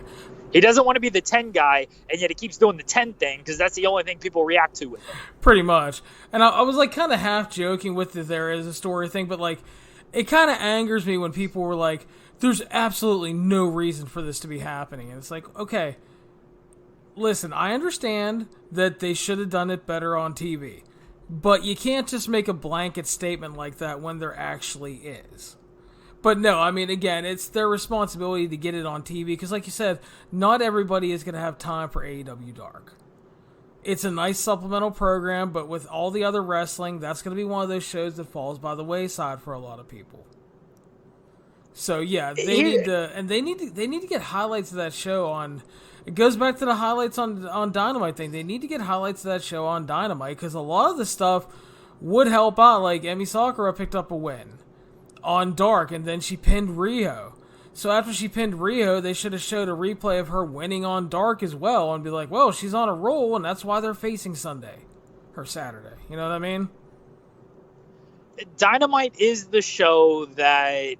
He doesn't want to be the 10 guy, and yet he keeps doing the 10 thing because that's the only thing people react to with him. Pretty much. And I was, like, kind of half joking with that there is a story thing, but, like, it kind of angers me when people were like, there's absolutely no reason for this to be happening. And it's like, okay, listen, I understand that they should have done it better on TV, but you can't just make a blanket statement like that when there actually is. But no, I mean, again, it's their responsibility to get it on TV because, like you said, not everybody is going to have time for AEW Dark. It's a nice supplemental program, but with all the other wrestling, that's going to be one of those shows that falls by the wayside for a lot of people. So yeah, they need to get highlights of that show on It goes back to the highlights on Dynamite thing. They need to get highlights of that show on Dynamite because a lot of the stuff would help out. Like Emi Sakura picked up a win on Dark, and then she pinned Rio. So after she pinned Rio, they should have showed a replay of her winning on Dark as well and be like, well, she's on a roll, and that's why they're facing Sunday or Saturday. You know what I mean? Dynamite is the show that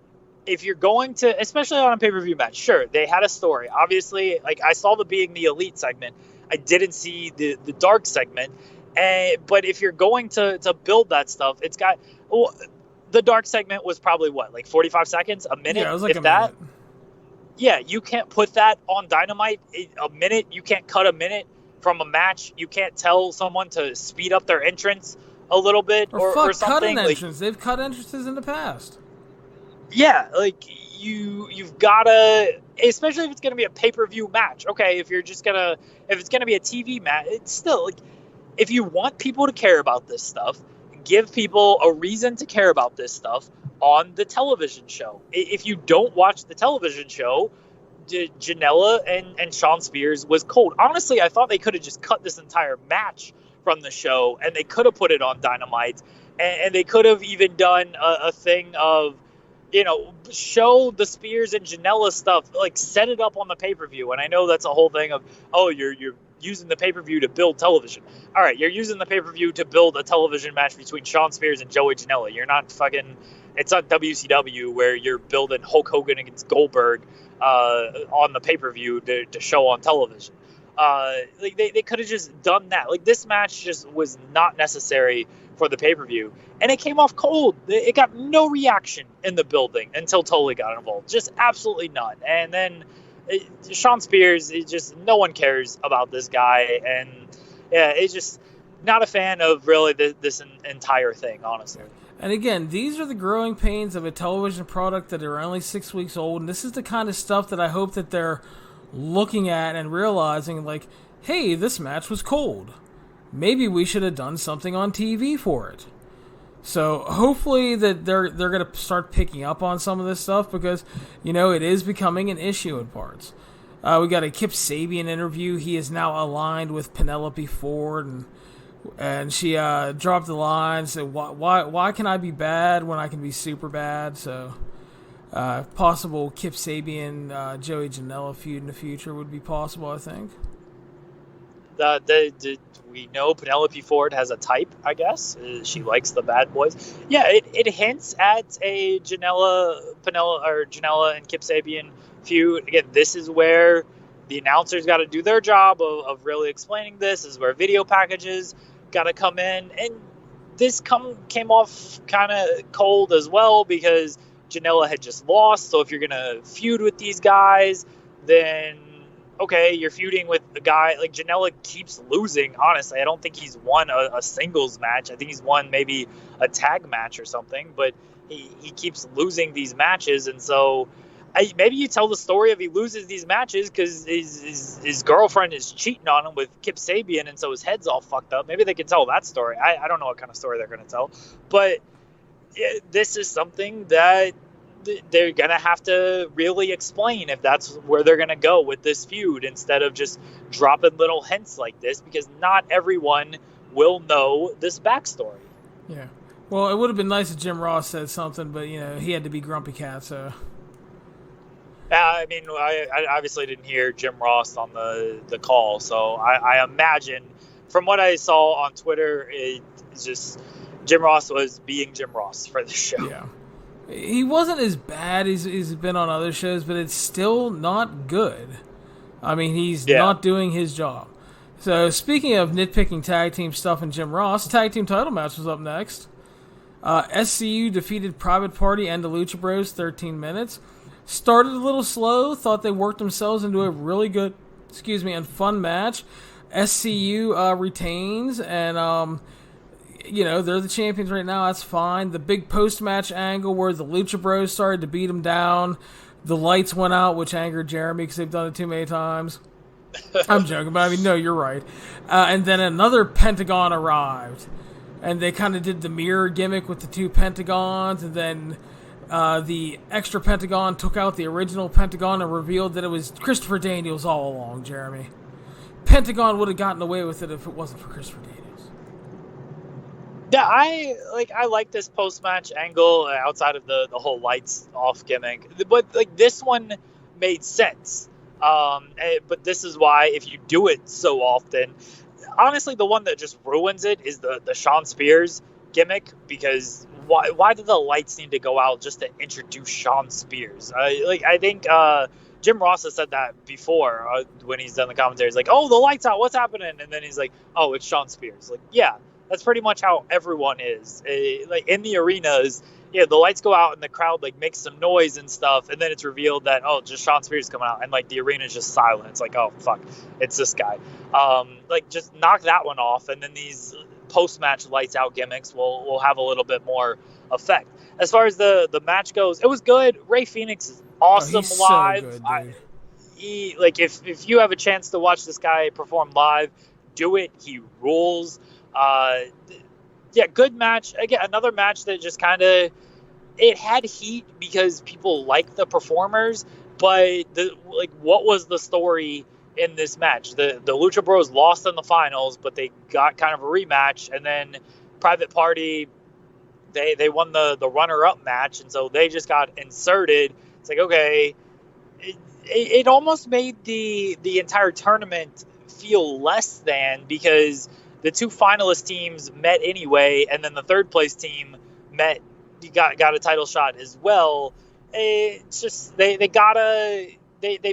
if you're going to, especially on a pay-per-view match, sure, they had a story. Obviously, like I saw the Being the Elite segment. I didn't see the Dark segment. But if you're going to build that stuff, it's got... Well, the Dark segment was probably, what, like 45 seconds? A minute? Yeah, it was like if a that. minute. Yeah, you can't put that on Dynamite. A minute, you can't cut a minute from a match. You can't tell someone to speed up their entrance a little bit or something. Cut an entrance. They've cut entrances in the past. Yeah, like you've gotta, especially if it's gonna be a pay-per-view match. Okay, if it's gonna be a TV match, it's still like, if you want people to care about this stuff, give people a reason to care about this stuff on the television show. If you don't watch the television show, Janela and Shawn Spears was cold. Honestly, I thought they could have just cut this entire match from the show and they could have put it on Dynamite, and they could have even done a thing of, show the Spears and Janela stuff, like set it up on the pay-per-view. And I know that's a whole thing of, oh, you're using the pay-per-view to build television. All right, you're using the pay-per-view to build a television match between Shawn Spears and Joey Janela. You're not fucking... It's not WCW where you're building Hulk Hogan against Goldberg on the pay-per-view to show on television. Like they could have just done that. Like, this match just was not necessary for the pay-per-view. And it came off cold. It got no reaction in the building until Tully got involved. Just absolutely none. And then... Shawn Spears, no one cares about this guy, and yeah, it's just not a fan of really this entire thing, honestly. And again, these are the growing pains of a television product that are only 6 weeks old, and this is the kind of stuff that I hope that they're looking at and realizing, like, hey, this match was cold. Maybe we should have done something on TV for it. So hopefully that they're going to start picking up on some of this stuff because, it is becoming an issue in parts. We got a Kip Sabian interview. He is now aligned with Penelope Ford, and she dropped the line, said, why can I be bad when I can be super bad? So possible Kip Sabian, Joey Janela feud in the future would be possible, I think. We know Penelope Ford has a type, I guess. She likes the bad boys. Yeah, it hints at a Janela and Kip Sabian feud. Again, this is where the announcers got to do their job of really explaining this. This is where video packages got to come in. And this came off kind of cold as well because Janela had just lost. So if you're going to feud with these guys, then... okay, you're feuding with a guy like Janela keeps losing. Honestly, I don't think he's won a singles match. I think he's won maybe a tag match or something, but he keeps losing these matches. And so maybe you tell the story of he loses these matches because his girlfriend is cheating on him with Kip Sabian, and so his head's all fucked up. Maybe they can tell that story. I don't know what kind of story they're going to tell, but this is something that they're going to have to really explain if that's where they're going to go with this feud instead of just dropping little hints like this, because not everyone will know this backstory. Yeah. Well, it would have been nice if Jim Ross said something, but, he had to be Grumpy Cat, so... I mean, I obviously didn't hear Jim Ross on the call, so I imagine, from what I saw on Twitter, it's just Jim Ross was being Jim Ross for the show. Yeah. He wasn't as bad as he's been on other shows, but it's still not good. I mean, he's not doing his job. So, speaking of nitpicking tag team stuff and Jim Ross, tag team title match was up next. SCU defeated Private Party and the Lucha Bros 13 minutes. Started a little slow, thought they worked themselves into a really good, and fun match. SCU retains, and they're the champions right now. That's fine. The big post-match angle where the Lucha Bros started to beat them down. The lights went out, which angered Jeremy because they've done it too many times. I'm joking, but I mean, no, you're right. And then another Pentagon arrived. And they kind of did the mirror gimmick with the two Pentagons. And then the extra Pentagon took out the original Pentagon and revealed that it was Christopher Daniels all along, Jeremy. Pentagon would have gotten away with it if it wasn't for Christopher Daniels. Yeah, I like this post-match angle outside of the whole lights off gimmick. But like this one made sense. But this is why if you do it so often, honestly, the one that just ruins it is the Shawn Spears gimmick, because why did the lights need to go out just to introduce Shawn Spears? I think Jim Ross has said that before when he's done the commentary. He's like, oh, the lights out, what's happening? And then he's like, oh, it's Shawn Spears. Like, yeah, that's pretty much how everyone is. Like in the arenas, yeah, the lights go out and the crowd like makes some noise and stuff, and then it's revealed that, oh, just Shawn Spears coming out, and like the arena is just silent. It's like, oh fuck, it's this guy. Like just knock that one off, and then these post-match lights out gimmicks will have a little bit more effect. As far as the match goes, it was good. Ray Phoenix is awesome live. So good, if you have a chance to watch this guy perform live, do it. He rules. Yeah, good match. Again, another match that just kind of, it had heat because people like the performers, but what was the story in this match? The Lucha Bros lost in the finals, but they got kind of a rematch, and then Private Party, they won the runner-up match, and so they just got inserted. It's like, okay, it almost made the entire tournament feel less than, because the two finalist teams met anyway, and then the third place team got a title shot as well. It's just they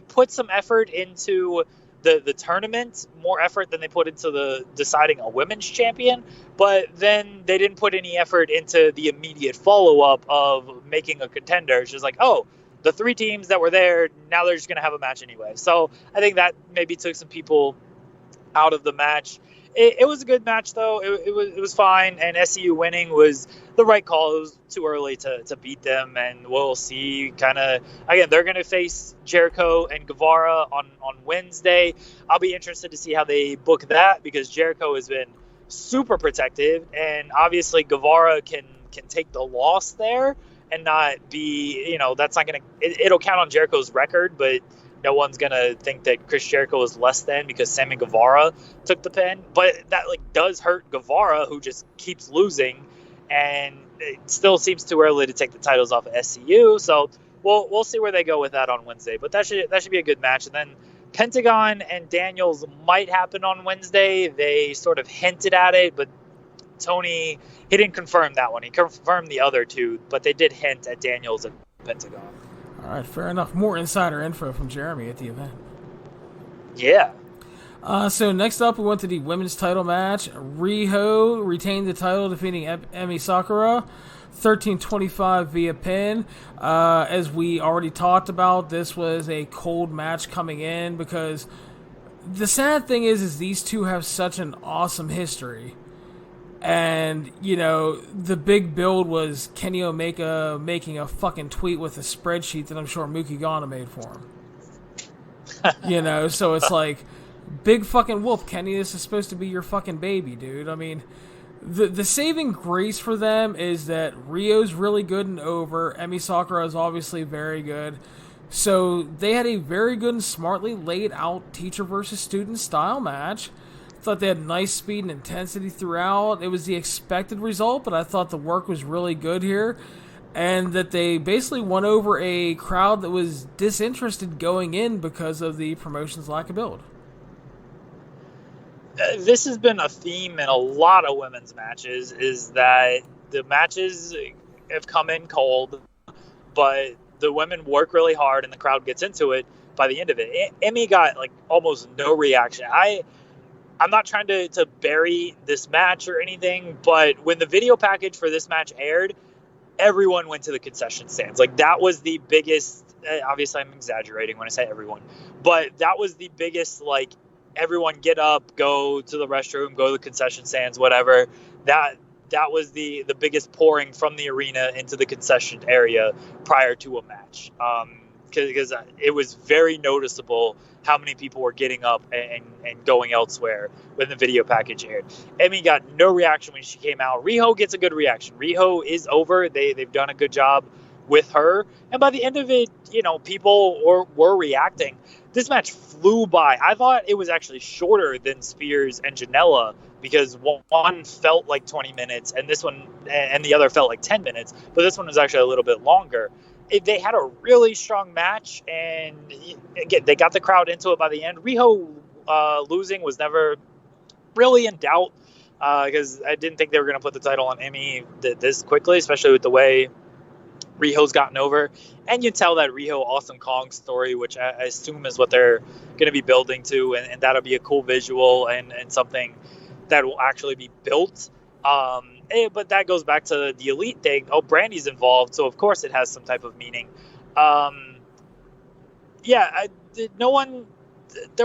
put some effort into the tournament, more effort than they put into the deciding a women's champion, but then they didn't put any effort into the immediate follow-up of making a contender. It's just like, oh, the three teams that were there, now they're just going to have a match anyway. So I think that maybe took some people out of the match. It was a good match, though. It was fine, and SCU winning was the right call. It was too early to beat them, and we'll see. Kind of again, they're going to face Jericho and Guevara on Wednesday. I'll be interested to see how they book that, because Jericho has been super protective, and obviously Guevara can take the loss there and not be, that's not going to. It'll count on Jericho's record, but no one's going to think that Chris Jericho is less than because Sammy Guevara took the pin. But that does hurt Guevara, who just keeps losing, and it still seems too early to take the titles off of SCU. So we'll see where they go with that on Wednesday. But that should be a good match. And then Pentagon and Daniels might happen on Wednesday. They sort of hinted at it, but Tony, he didn't confirm that one. He confirmed the other two, but they did hint at Daniels and Pentagon. All right, fair enough. More insider info from Jeremy at the event. Yeah. So next up, we went to the women's title match. Riho retained the title, defeating Emi Sakura, 13-25 via pin. As we already talked about, this was a cold match coming in, because the sad thing is these two have such an awesome history. And, the big build was Kenny Omega making a fucking tweet with a spreadsheet that I'm sure Mookie Ghana made for him. So it's like, big fucking whoop, Kenny, this is supposed to be your fucking baby, dude. I mean, the saving grace for them is that Rio's really good and over. Emi Sakura is obviously very good. So they had a very good and smartly laid out teacher versus student style match. Thought they had nice speed and intensity throughout. It was the expected result, but I thought the work was really good here, and that they basically won over a crowd that was disinterested going in because of the promotion's lack of build. This has been a theme in a lot of women's matches, is that the matches have come in cold, but the women work really hard and the crowd gets into it by the end of it. Emmy got almost no reaction. I'm not trying to bury this match or anything, but when the video package for this match aired, everyone went to the concession stands. That was the biggest, obviously I'm exaggerating when I say everyone, but that was the biggest, everyone get up, go to the restroom, go to the concession stands, whatever. That was the biggest pouring from the arena into the concession area prior to a match. Because it was very noticeable how many people were getting up and going elsewhere when the video package aired. Emmy got no reaction when she came out. Riho gets a good reaction. Riho is over. They've done a good job with her. And by the end of it, people were reacting. This match flew by. I thought it was actually shorter than Spears and Janela because one felt like 20 minutes and the other felt like 10 minutes. But this one was actually a little bit longer. They had a really strong match, and again, they got the crowd into it by the end. Riho losing was never really in doubt because I didn't think they were going to put the title on Emmy this quickly, especially with the way Riho's gotten over. And you tell that Riho Awesome Kong story, which I assume is what they're going to be building to, and that'll be a cool visual and something that will actually be built. But that goes back to the Elite thing. Oh, Brandy's involved, so of course it has some type of meaning. There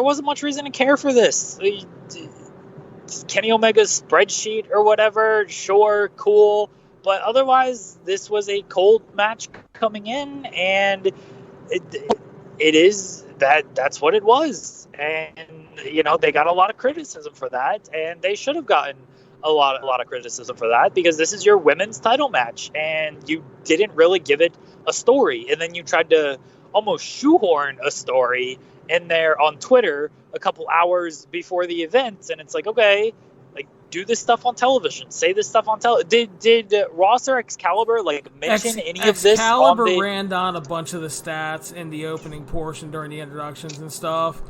wasn't much reason to care for this. Kenny Omega's spreadsheet or whatever, sure, cool. But otherwise, this was a cold match coming in, and it is that's what it was. And, they got a lot of criticism for that, and they should have gotten a lot of criticism for that because this is your women's title match, and you didn't really give it a story. And then you tried to almost shoehorn a story in there on Twitter a couple hours before the event, and it's like, okay, like, do this stuff on television, say this stuff on television. Did Ross or Excalibur mention any of this? Excalibur ran down a bunch of the stats in the opening portion during the introductions and stuff,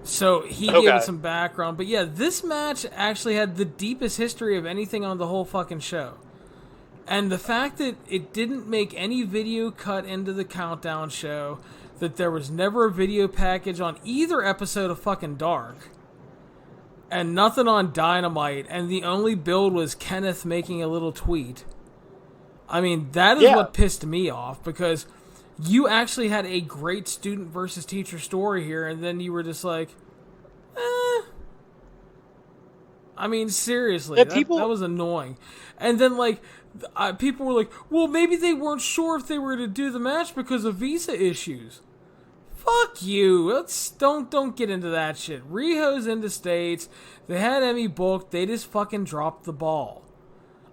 so he gave us some background. But yeah, this match actually had the deepest history of anything on the whole fucking show. And the fact that it didn't make any video cut into the countdown show, that there was never a video package on either episode of fucking Dark, and nothing on Dynamite, and the only build was Kenneth making a little tweet. I mean, that is what pissed me off, because you actually had a great student versus teacher story here, and then you were just like, I mean, seriously, that was annoying. And then, people were like, well, maybe they weren't sure if they were to do the match because of visa issues. Fuck you. Don't get into that shit. Riho's in the States. They had Emmy booked. They just fucking dropped the ball.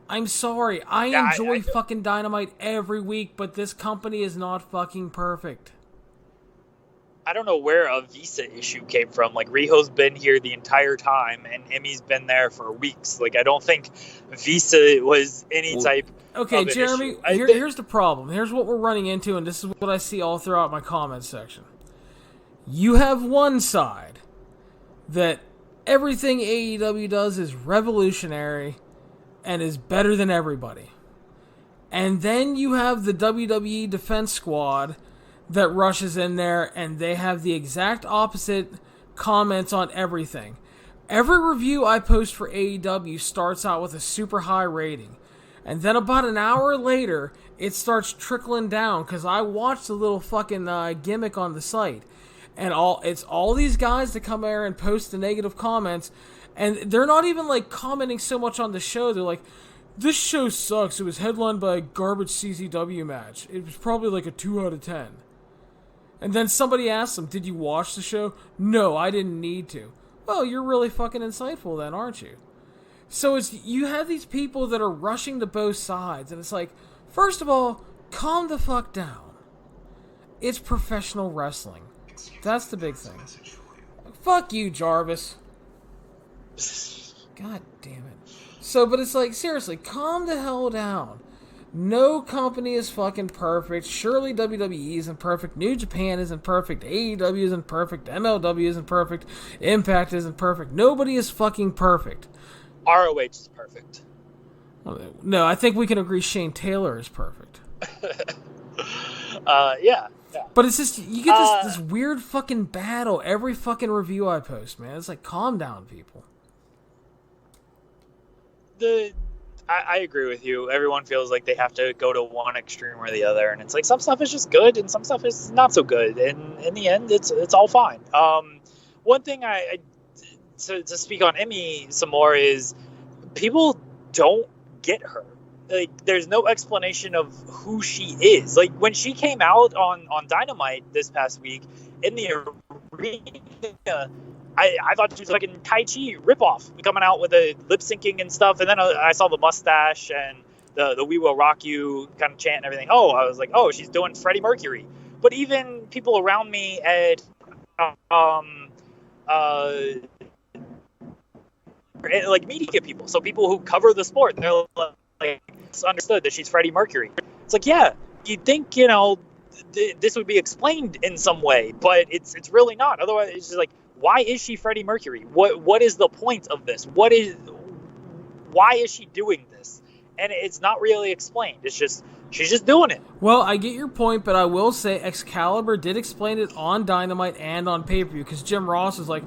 I'm sorry. I enjoy fucking Dynamite every week, but this company is not fucking perfect. I don't know where a visa issue came from. Riho's been here the entire time, and Emmy's been there for weeks. I don't think visa was any type of an Jeremy, issue. Here's the problem. Here's what we're running into, and this is what I see all throughout my comments section. You have one side that everything AEW does is revolutionary and is better than everybody. And then you have the WWE Defense Squad that rushes in there, and they have the exact opposite comments on everything. Every review I post for AEW starts out with a super high rating. And then about an hour later, it starts trickling down, because I watched the little fucking gimmick on the site. And it's all these guys that come there and post the negative comments, and they're not even commenting so much on the show. They're like, this show sucks. It was headlined by a garbage CZW match. It was probably a 2 out of 10. And then somebody asks them, did you watch the show? No, I didn't need to. Well, you're really fucking insightful then, aren't you? So you have these people that are rushing to both sides, and it's like, first of all, calm the fuck down. It's professional wrestling. That's the big thing. Fuck you, Jarvis. God damn it. So, but it's seriously, calm the hell down. No company is fucking perfect. Surely WWE isn't perfect. New Japan isn't perfect. AEW isn't perfect. MLW isn't perfect. Impact isn't perfect. Nobody is fucking perfect. ROH is perfect. No, I think we can agree Shane Taylor is perfect. Yeah. But it's just, you get this weird fucking battle every fucking review I post, man. It's calm down, people. I agree with you. Everyone feels like they have to go to one extreme or the other, and it's some stuff is just good and some stuff is not so good, and in the end it's all fine. One thing to speak on Emmy some more is people don't get her. There's no explanation of who she is. When she came out on Dynamite this past week in the arena, I thought she was like in Tai Chi ripoff, coming out with the lip syncing and stuff. And then I saw the mustache and the "We Will Rock You" kind of chant and everything. Oh, I was like, oh, she's doing Freddie Mercury. But even people around me at like media people, so people who cover the sport, they're like, it's understood that she's Freddie Mercury. It's like, yeah, you'd think, this would be explained in some way, but it's really not. Otherwise, it's just like, why is she Freddie Mercury? What is the point of this? Why is she doing this? And it's not really explained. It's just, she's just doing it. Well, I get your point, but I will say Excalibur did explain it on Dynamite and on pay-per-view, because Jim Ross is like,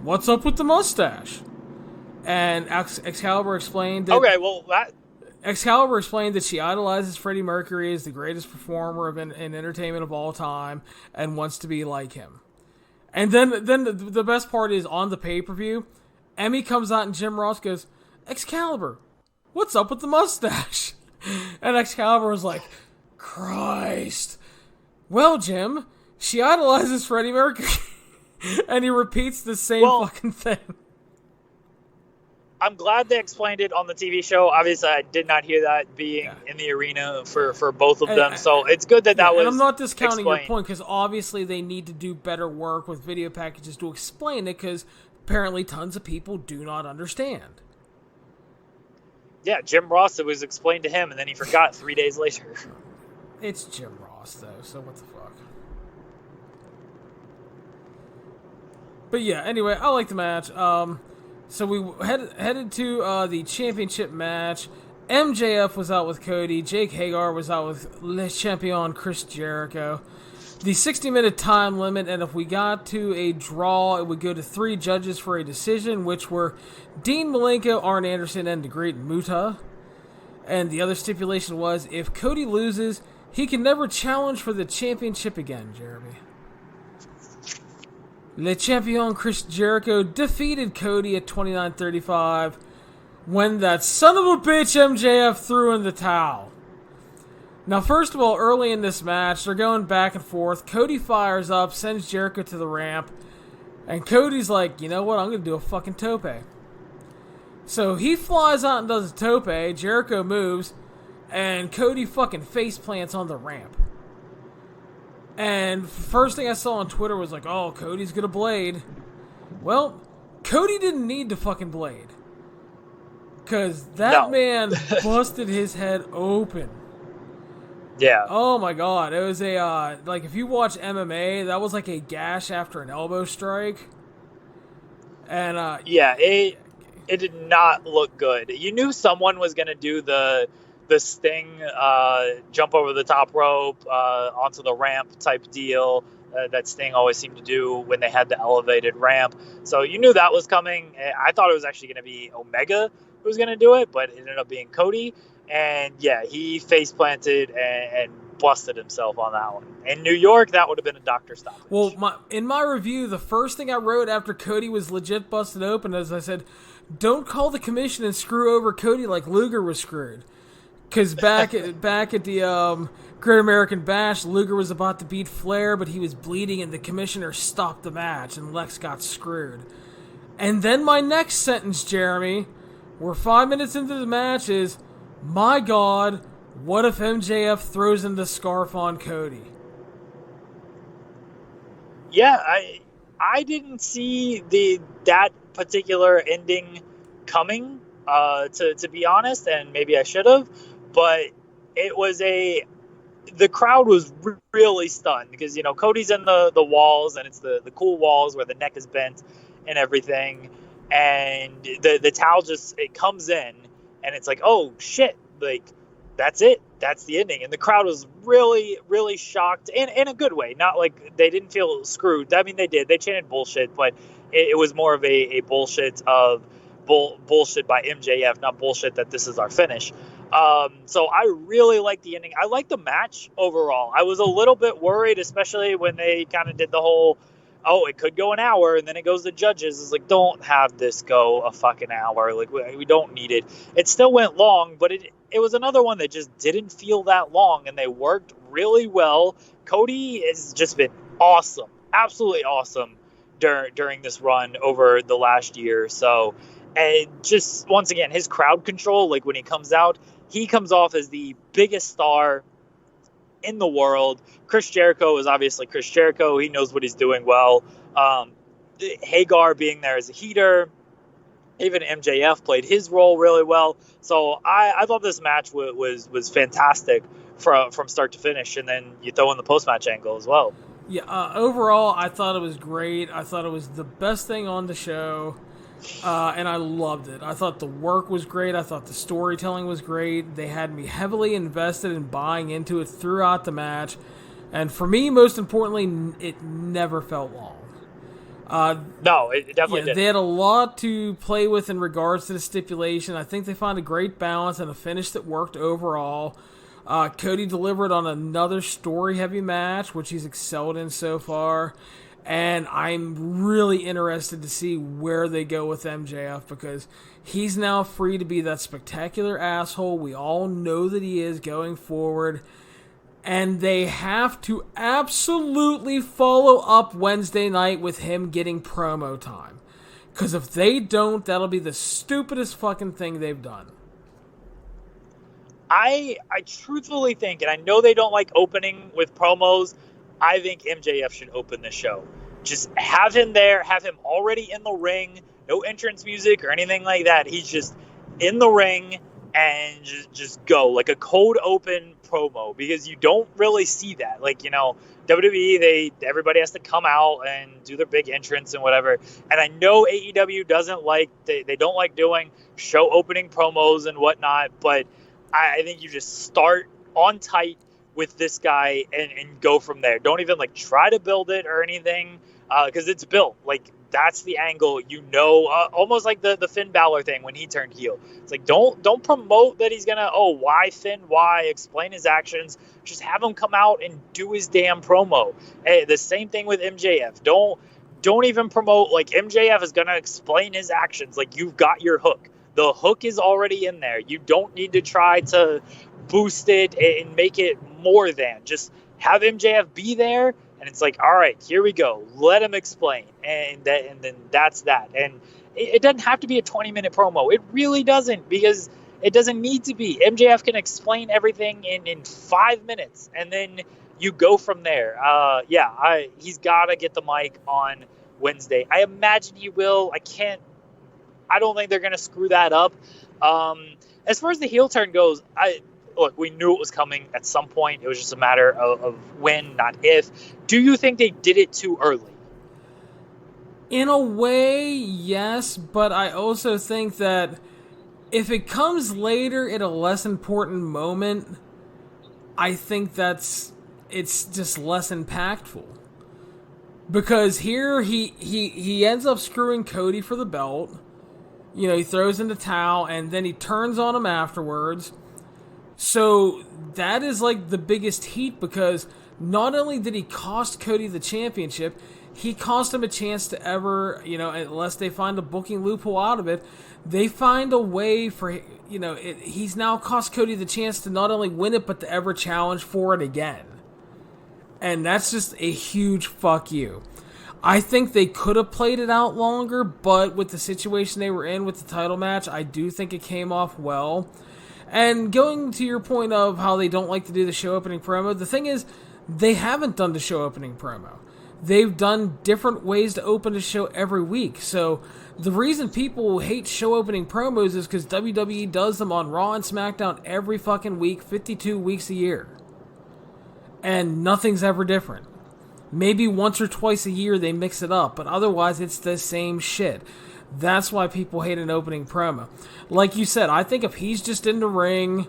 what's up with the mustache? And Excalibur explained that... Okay, well, Excalibur explained that she idolizes Freddie Mercury as the greatest performer in entertainment of all time and wants to be like him. And then the best part is, on the pay-per-view, Emmy comes out and Jim Ross goes, Excalibur, what's up with the mustache? And Excalibur was like, Christ. Well, Jim, she idolizes Freddie Mercury. And he repeats the same fucking thing. I'm glad they explained it on the TV show. Obviously, I did not hear that being in the arena for both of them. So it's good that was And I'm not discounting explained. your point, because obviously they need to do better work with video packages to explain it, because apparently tons of people do not understand. Yeah, Jim Ross, it was explained to him, and then he forgot 3 days later. It's Jim Ross, though, so what the fuck. But yeah, anyway, I like the match. So we headed to the championship match. MJF was out with Cody. Jake Hagar was out with Le Champion Chris Jericho. The 60-minute time limit, and if we got to a draw, it would go to 3 judges for a decision, which were Dean Malenko, Arn Anderson, and the Great Muta. And the other stipulation was, if Cody loses, he can never challenge for the championship again, Jeremy. Le Champion Chris Jericho defeated Cody at 29-35 when that son of a bitch MJF threw in the towel. Now, first of all, early in this match, they're going back and forth. Cody fires up, sends Jericho to the ramp, and Cody's like, you know what, I'm going to do a fucking tope. So he flies out and does a tope, Jericho moves, and Cody fucking face plants on the ramp. And first thing I saw on Twitter was like, oh, Cody's gonna blade. Well, Cody didn't need to fucking blade. Because that man busted his head open. Yeah. Oh my god. It was a, like, if you watch MMA, that was like a gash after an elbow strike. And, yeah, it did not look good. You knew someone was gonna do the Sting jump over the top rope onto the ramp type deal that Sting always seemed to do when they had the elevated ramp. So you knew that was coming. I thought it was actually going to be Omega who was going to do it, but it ended up being Cody. And yeah, he face planted and busted himself on that one. In New York, that would have been a doctor stoppage. Well, in my review, the first thing I wrote after Cody was legit busted open is I said, don't call the commission and screw over Cody like Luger was screwed. Because back at the Great American Bash, Luger was about to beat Flair, but he was bleeding, and the commissioner stopped the match, and Lex got screwed. And then my next sentence, Jeremy, we're 5 minutes into the match, is, my God, what if MJF throws in the scarf on Cody? Yeah, I didn't see that particular ending coming, to be honest, and maybe I should have. But it was the crowd was really stunned because, Cody's in the walls, and it's the cool walls where the neck is bent and everything. And the towel it comes in, and it's like, oh shit, like that's it. That's the ending. And the crowd was really, really shocked in a good way. Not like they didn't feel screwed. I mean, they did. They chanted bullshit, but it was more of a bullshit of bullshit by MJF, not bullshit that this is our finish. So I really like the ending. I like the match overall. I was a little bit worried, especially when they kind of did the whole, oh, it could go an hour, and then it goes to judges. It's like, don't have this go a fucking hour. Like, we don't need it. It still went long, but it was another one that just didn't feel that long, and they worked really well. Cody has just been awesome, absolutely awesome during this run over the last year. So, and just once again, his crowd control, like when he comes out, he comes off as the biggest star in the world. Chris Jericho is obviously Chris Jericho. He knows what he's doing well. Hagar being there as a heater. Even MJF played his role really well. So I thought this match was fantastic from start to finish. And then you throw in the post-match angle as well. Yeah, overall, I thought it was great. I thought it was the best thing on the show. And I loved it. I thought the work was great. I thought the storytelling was great. They had me heavily invested in buying into it throughout the match. And for me, most importantly, it never felt long. No, it definitely didn't. They had a lot to play with in regards to the stipulation. I think they found a great balance and a finish that worked overall. Cody delivered on another story-heavy match, which he's excelled in so far. And I'm really interested to see where they go with MJF, because he's now free to be that spectacular asshole we all know that he is going forward. And they have to absolutely follow up Wednesday night with him getting promo time. Because if they don't, that'll be the stupidest fucking thing they've done. I truthfully think, and I know they don't like opening with promos, I think MJF should open the show. Just have him there, have him already in the ring, no entrance music or anything like that. He's just in the ring and just go, like a cold open promo, because you don't really see that. Like, WWE, everybody has to come out and do their big entrance and whatever. And I know AEW they don't like doing show opening promos and whatnot, but I think you just start on tight with this guy and go from there. Don't even try to build it or anything, because it's built. That's the angle, almost like the Finn Balor thing when he turned heel. It's don't promote that he's gonna, why Finn, why, explain his actions. Just have him come out and do his damn promo. Hey, the same thing with MJF. Don't even promote MJF is gonna explain his actions. You've got your hook. The hook is already in there. You don't need to try to boost it and make it more than. Just have MJF be there, and it's all right, here we go. Let him explain, and then that's that. And it doesn't have to be a 20-minute promo. It really doesn't, because it doesn't need to be. MJF can explain everything in 5 minutes, and then you go from there. He's got to get the mic on Wednesday. I imagine he will. I don't think they're going to screw that up. As far as the heel turn goes, we knew it was coming at some point. It was just a matter of when, not if. Do you think they did it too early? In a way, yes, but I also think that if it comes later at a less important moment, I think it's just less impactful. Because here he ends up screwing Cody for the belt. He throws in the towel, and then he turns on him afterwards. So that is the biggest heat, because not only did he cost Cody the championship, he cost him a chance to ever, unless they find a booking loophole out of it, they find a way for, he's now cost Cody the chance to not only win it, but to ever challenge for it again. And that's just a huge fuck you. I think they could have played it out longer, but with the situation they were in with the title match, I do think it came off well. And going to your point of how they don't like to do the show opening promo, the thing is, they haven't done the show opening promo. They've done different ways to open a show every week. So the reason people hate show opening promos is because WWE does them on Raw and SmackDown every fucking week, 52 weeks a year. And nothing's ever different. Maybe once or twice a year they mix it up, but otherwise it's the same shit. That's why people hate an opening promo. Like you said, I think if he's just in the ring,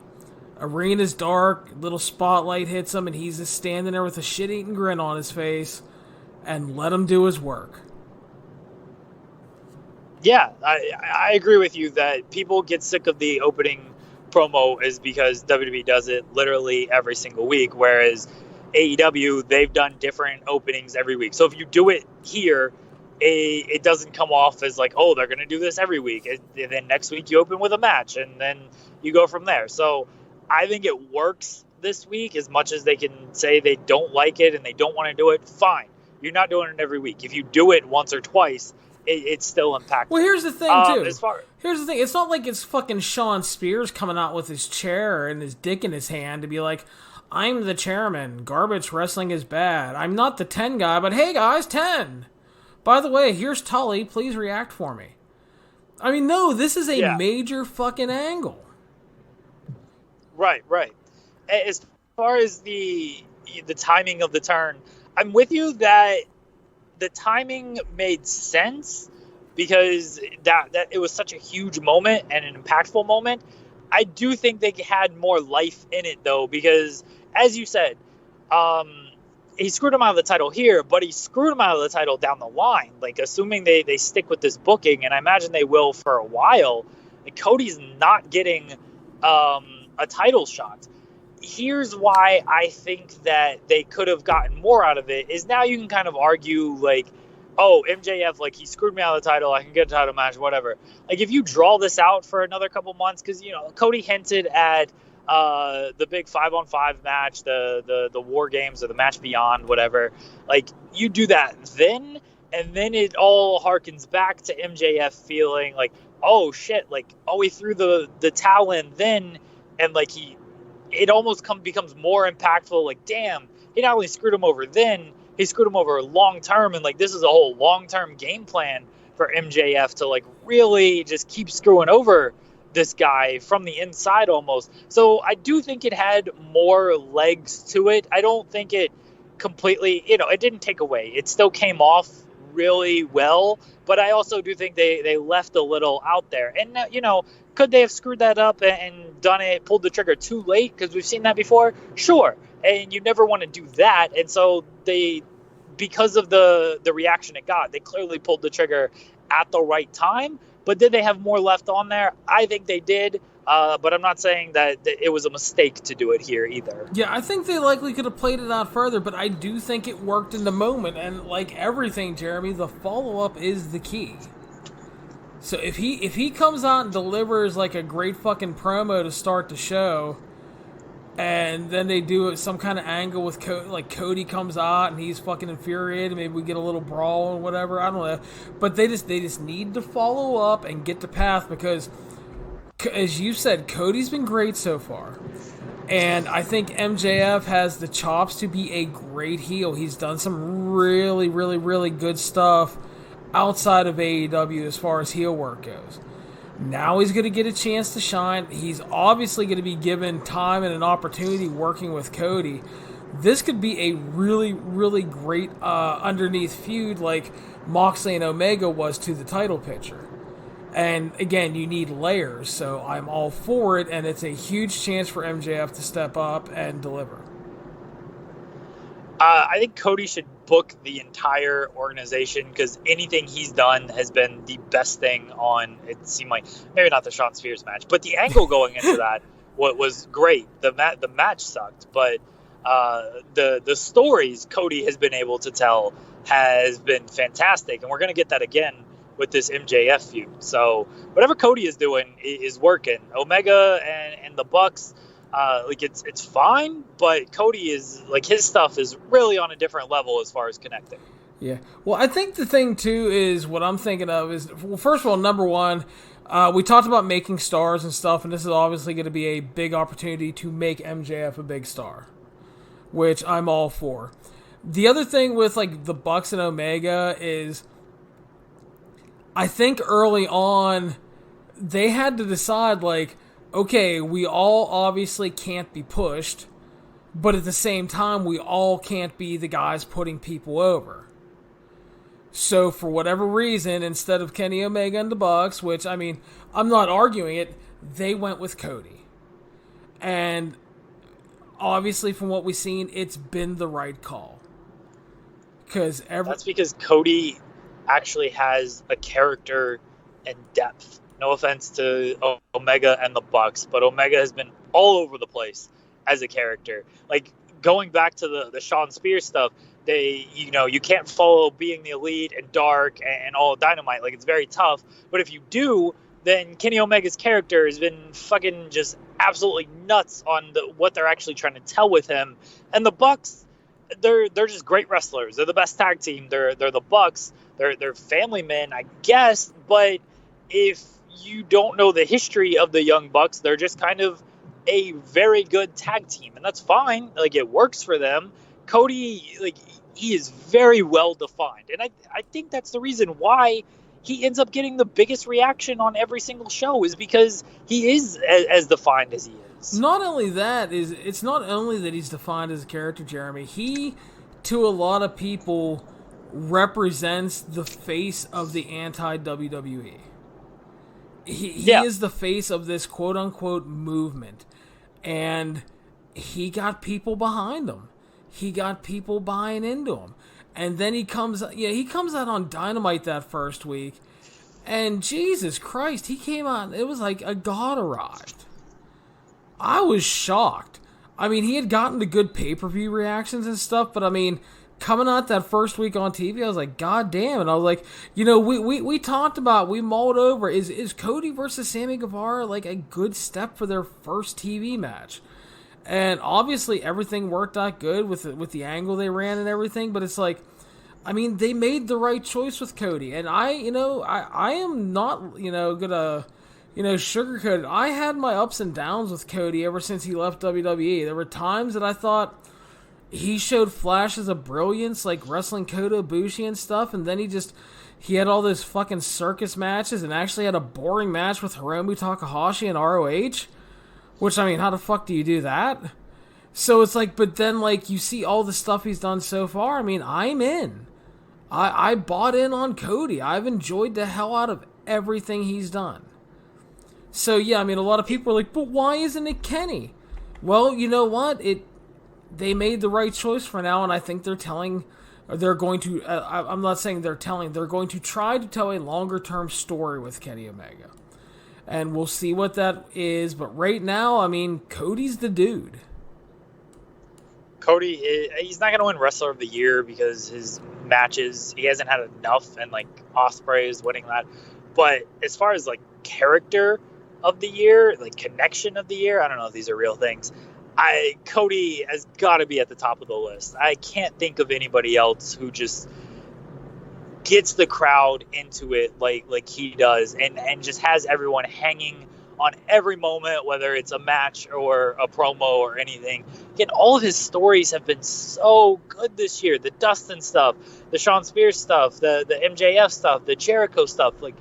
arena's dark, little spotlight hits him, and he's just standing there with a shit-eating grin on his face, and let him do his work. Yeah, I agree with you that people get sick of the opening promo is because WWE does it literally every single week, whereas AEW, they've done different openings every week. So if you do it here, it doesn't come off as they're going to do this every week. And then next week you open with a match, and then you go from there. So I think it works this week. As much as they can say they don't like it and they don't want to do it, fine. You're not doing it every week. If you do it once or twice, it's still impactful. Well, here's the thing, too. Here's the thing. It's not like it's fucking Sean Spears coming out with his chair and his dick in his hand to be like, I'm the chairman. Garbage wrestling is bad. I'm not the 10 guy, but hey, guys, 10. By the way, here's Tully. Please react for me. I mean, no, this is a major fucking angle. Right. As far as the timing of the turn, I'm with you that the timing made sense because that it was such a huge moment and an impactful moment. I do think they had more life in it, though, because, as you said, he screwed him out of the title here, but he screwed him out of the title down the line. Like, assuming they stick with this booking, and I imagine they will for a while, like, Cody's not getting a title shot. Here's why I think that they could have gotten more out of it, is now you can kind of argue, like, oh, MJF, like, he screwed me out of the title, I can get a title match, whatever. Like, if you draw this out for another couple months, because, you know, Cody hinted at the big 5-on-5 match, the War Games, or the match beyond, whatever. Like, you do that then, and then it all harkens back to MJF feeling like, oh shit, like, oh, he threw the towel in then, and like it almost becomes more impactful. Like, damn, he not only screwed him over then, he screwed him over long term, and like this is a whole long term game plan for MJF to like really just keep screwing over this guy from the inside almost. So I do think it had more legs to it. I don't think it completely, it didn't take away. It still came off really well, but I also do think they left a little out there. And, could they have screwed that up and done it, pulled the trigger too late? Because we've seen that before. Sure. And you never want to do that. And so because of the reaction it got, they clearly pulled the trigger at the right time. But did they have more left on there? I think they did. But I'm not saying that it was a mistake to do it here either. Yeah, I think they likely could have played it out further, but I do think it worked in the moment. And like everything, Jeremy, the follow-up is the key. So if he comes out and delivers like a great fucking promo to start the show, and then they do some kind of angle with Cody comes out and he's fucking infuriated, maybe we get a little brawl or whatever, I don't know. But they just need to follow up and get the path because, as you said, Cody's been great so far. And I think MJF has the chops to be a great heel. He's done some really, really, really good stuff outside of AEW as far as heel work goes. Now he's going to get a chance to shine. He's obviously going to be given time and an opportunity working with Cody. This could be a really, really great underneath feud like Moxley and Omega was to the title picture. And again, you need layers, so I'm all for it, and it's a huge chance for MJF to step up and deliver. I think Cody should book the entire organization because anything he's done has been the best thing on, it seemed like, maybe not the Sean Spears match, but the angle going into that was great. The match sucked, but the stories Cody has been able to tell has been fantastic, and we're going to get that again with this MJF feud. So whatever Cody is doing is working. Omega and the Bucks, it's fine, but Cody is like, his stuff is really on a different level as far as connecting. Yeah. Well, I think the thing too is what I'm thinking of is, well, first of all, number one, we talked about making stars and stuff, and this is obviously going to be a big opportunity to make MJF a big star, which I'm all for. The other thing with like the Bucks and Omega is, I think early on, they had to decide, like, okay, we all obviously can't be pushed, but at the same time, we all can't be the guys putting people over. So, for whatever reason, instead of Kenny Omega and the Bucks, which, I mean, I'm not arguing it, they went with Cody. And, obviously, from what we've seen, it's been the right call. That's because Cody actually has a character and depth. No offense to Omega and the Bucks, but Omega has been all over the place as a character. Like, going back to the Sean Spears stuff, you can't follow Being the Elite and Dark and all of Dynamite. Like, it's very tough. But if you do, then Kenny Omega's character has been fucking just absolutely nuts on what they're actually trying to tell with him. And the Bucks, they're just great wrestlers. They're the best tag team. They're the Bucks. They're family men, I guess. But if you don't know the history of the Young Bucks, they're just kind of a very good tag team, and that's fine. Like, it works for them. Cody, like, he is very well defined, and I think that's the reason why he ends up getting the biggest reaction on every single show, is because he is as defined as he is. Not only that, it's not only that he's defined as a character, Jeremy. He, to a lot of people, represents the face of the anti-WWE. He is the face of this quote-unquote movement. And he got people behind him. He got people buying into him. And then he comes out on Dynamite that first week. And Jesus Christ, he came out, it was like a god arrived. I was shocked. I mean, he had gotten the good pay-per-view reactions and stuff, but I mean, coming out that first week on TV, I was like, God damn. And I was like, we talked about, we mulled over, is Cody versus Sammy Guevara like a good step for their first TV match? And obviously everything worked out good with the angle they ran and everything, but it's like, I mean, they made the right choice with Cody. And I am not, gonna, sugarcoat it. I had my ups and downs with Cody ever since he left WWE. There were times that I thought he showed flashes of brilliance, like wrestling Kota Ibushi and stuff, and then he had all those fucking circus matches and actually had a boring match with Hiromu Takahashi and ROH, which, I mean, how the fuck do you do that? So it's like, but then, like, you see all the stuff he's done so far, I mean, I'm in. I bought in on Cody. I've enjoyed the hell out of everything he's done. So, yeah, I mean, a lot of people are like, but why isn't it Kenny? Well, you know what? They made the right choice for now, and I think they're going to, I'm not saying they're going to try to tell a longer-term story with Kenny Omega. And we'll see what that is, but right now, I mean, Cody's the dude. Cody, he's not going to win Wrestler of the Year because his matches, he hasn't had enough, and, like, Ospreay is winning that. But as far as, like, character of the year, like, connection of the year, I don't know if these are real things. Cody has got to be at the top of the list. I can't think of anybody else who just gets the crowd into it like he does, and just has everyone hanging on every moment, whether it's a match or a promo or anything. Again, all of his stories have been so good this year. The Dustin stuff, the Shawn Spears stuff, the MJF stuff, the Jericho stuff, like,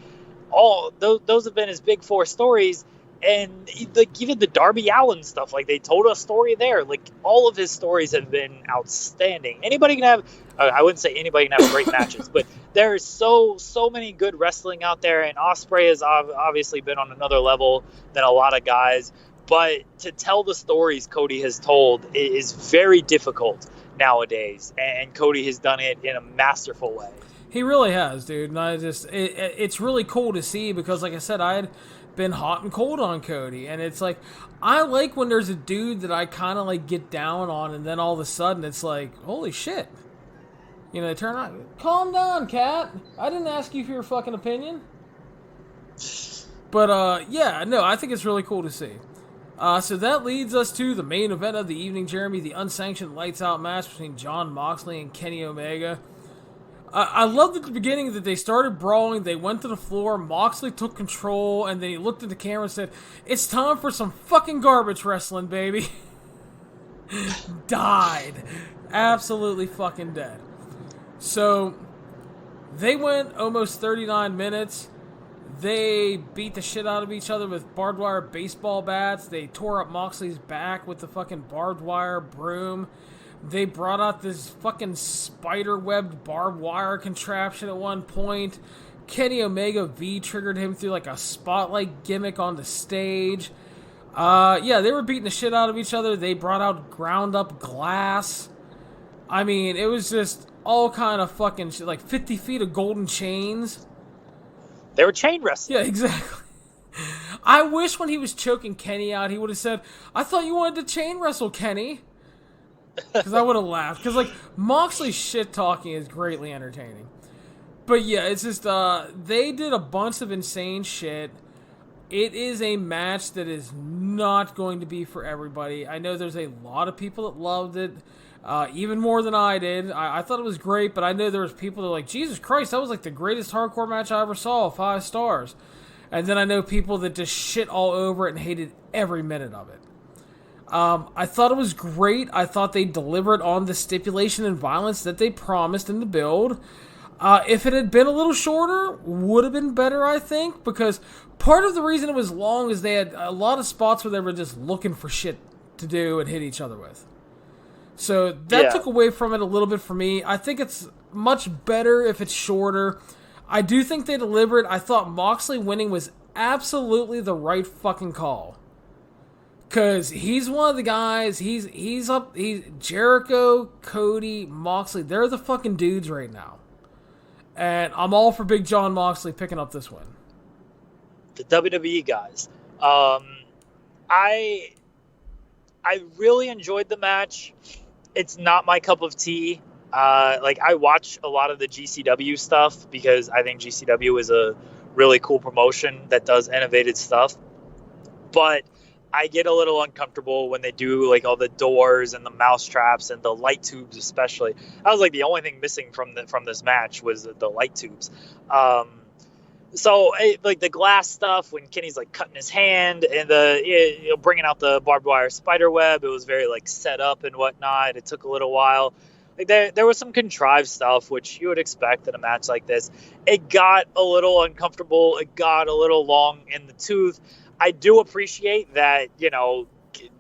all those have been his big four stories. And like, even the Darby Allin stuff, like, they told a story there. Like, all of his stories have been outstanding. Anybody can have, I wouldn't say anybody can have great matches, but there's so many good wrestling out there. And Ospreay has obviously been on another level than a lot of guys. But to tell the stories Cody has told is very difficult nowadays. And Cody has done it in a masterful way. He really has, dude. And it's really cool to see because, like I said, I had been hot and cold on Cody, and it's like, I like when there's a dude that I kind of like get down on, and then all of a sudden it's like, holy shit, they turn on. Calm down, cat. I didn't ask you for your fucking opinion. But yeah, no, I think it's really cool to see. So that leads us to the main event of the evening, Jeremy, the unsanctioned lights out match between Jon Moxley and Kenny Omega. I loved at the beginning that they started brawling, they went to the floor, Moxley took control, and then he looked at the camera and said, "It's time for some fucking garbage wrestling, baby." Died. Absolutely fucking dead. So, they went almost 39 minutes. They beat the shit out of each other with barbed wire baseball bats. They tore up Moxley's back with the fucking barbed wire broom. They brought out this fucking spider-webbed barbed wire contraption at one point. Kenny Omega V-triggered him through like a spotlight gimmick on the stage. Yeah, they were beating the shit out of each other. They brought out ground-up glass. I mean, it was just all kind of fucking shit, like 50 feet of golden chains. They were chain wrestling. Yeah, exactly. I wish when he was choking Kenny out, he would have said, "I thought you wanted to chain wrestle, Kenny." Because I would have laughed. Because, like, Moxley's shit-talking is greatly entertaining. But, yeah, it's just, they did a bunch of insane shit. It is a match that is not going to be for everybody. I know there's a lot of people that loved it, even more than I did. I thought it was great, but I know there was people that were like, Jesus Christ, that was like the greatest hardcore match I ever saw, 5 stars. And then I know people that just shit all over it and hated every minute of it. I thought it was great. I thought they delivered on the stipulation and violence that they promised in the build. If it had been a little shorter, would have been better, I think, because part of the reason it was long is they had a lot of spots where they were just looking for shit to do and hit each other with. So that took away from it a little bit for me. I think it's much better if it's shorter. I do think they delivered. I thought Moxley winning was absolutely the right fucking call. Because he's one of the guys, he's Jericho, Cody, Moxley, they're the fucking dudes right now. And I'm all for Big John Moxley picking up this win. The WWE guys. I really enjoyed the match. It's not my cup of tea. I watch a lot of the GCW stuff because I think GCW is a really cool promotion that does innovative stuff. But I get a little uncomfortable when they do like all the doors and the mouse traps and the light tubes, especially. That was like the only thing missing from this match was the light tubes. So like the glass stuff when Kenny's like cutting his hand and bringing out the barbed wire spider web, it was very like set up and whatnot. It took a little while. Like there was some contrived stuff which you would expect in a match like this. It got a little uncomfortable. It got a little long in the tooth. I do appreciate that,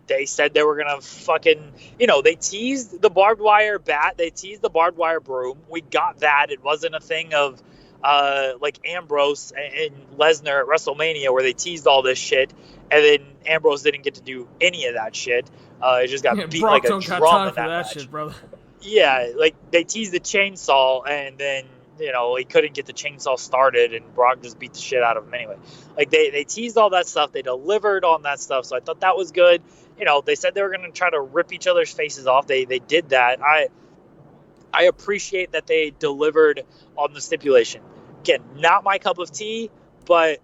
they said they were going to fucking, they teased the barbed wire bat. They teased the barbed wire broom. We got that. It wasn't a thing of like Ambrose and Lesnar at WrestleMania where they teased all this shit. And then Ambrose didn't get to do any of that shit. It just got beat Brock like a drum in that match. Shit, brother. Yeah, like they teased the chainsaw and then he couldn't get the chainsaw started, and Brock just beat the shit out of him anyway. Like, they teased all that stuff. They delivered on that stuff, so I thought that was good. They said they were going to try to rip each other's faces off. They did that. I appreciate that they delivered on the stipulation. Again, not my cup of tea, but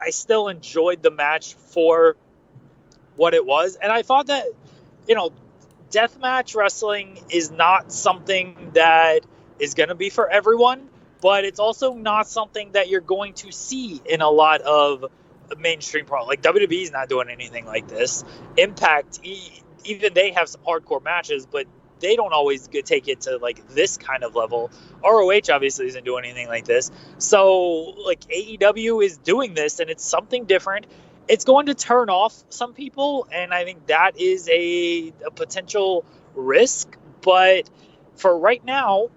I still enjoyed the match for what it was. And I thought that, deathmatch wrestling is not something that is going to be for everyone, but it's also not something that you're going to see in a lot of mainstream pro. Like WWE is not doing anything like this. Impact, even they have some hardcore matches, but they don't always take it to like this kind of level. ROH obviously isn't doing anything like this. So like AEW is doing this, and it's something different. It's going to turn off some people, and I think that is a potential risk. But for right now,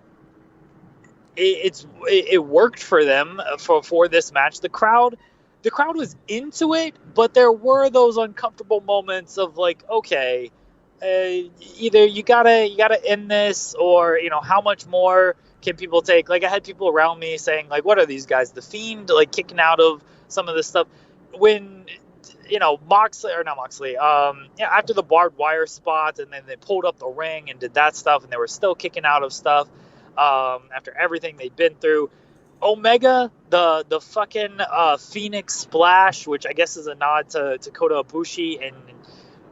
it worked for them for this match. The crowd was into it, but there were those uncomfortable moments of like, okay, either you gotta end this, or how much more can people take? Like I had people around me saying like, what are these guys, the Fiend, like kicking out of some of this stuff when Moxley, after the barbed wire spot, and then they pulled up the ring and did that stuff, and they were still kicking out of stuff. After everything they'd been through, Omega, the fucking Phoenix Splash, which I guess is a nod to Kota Ibushi, and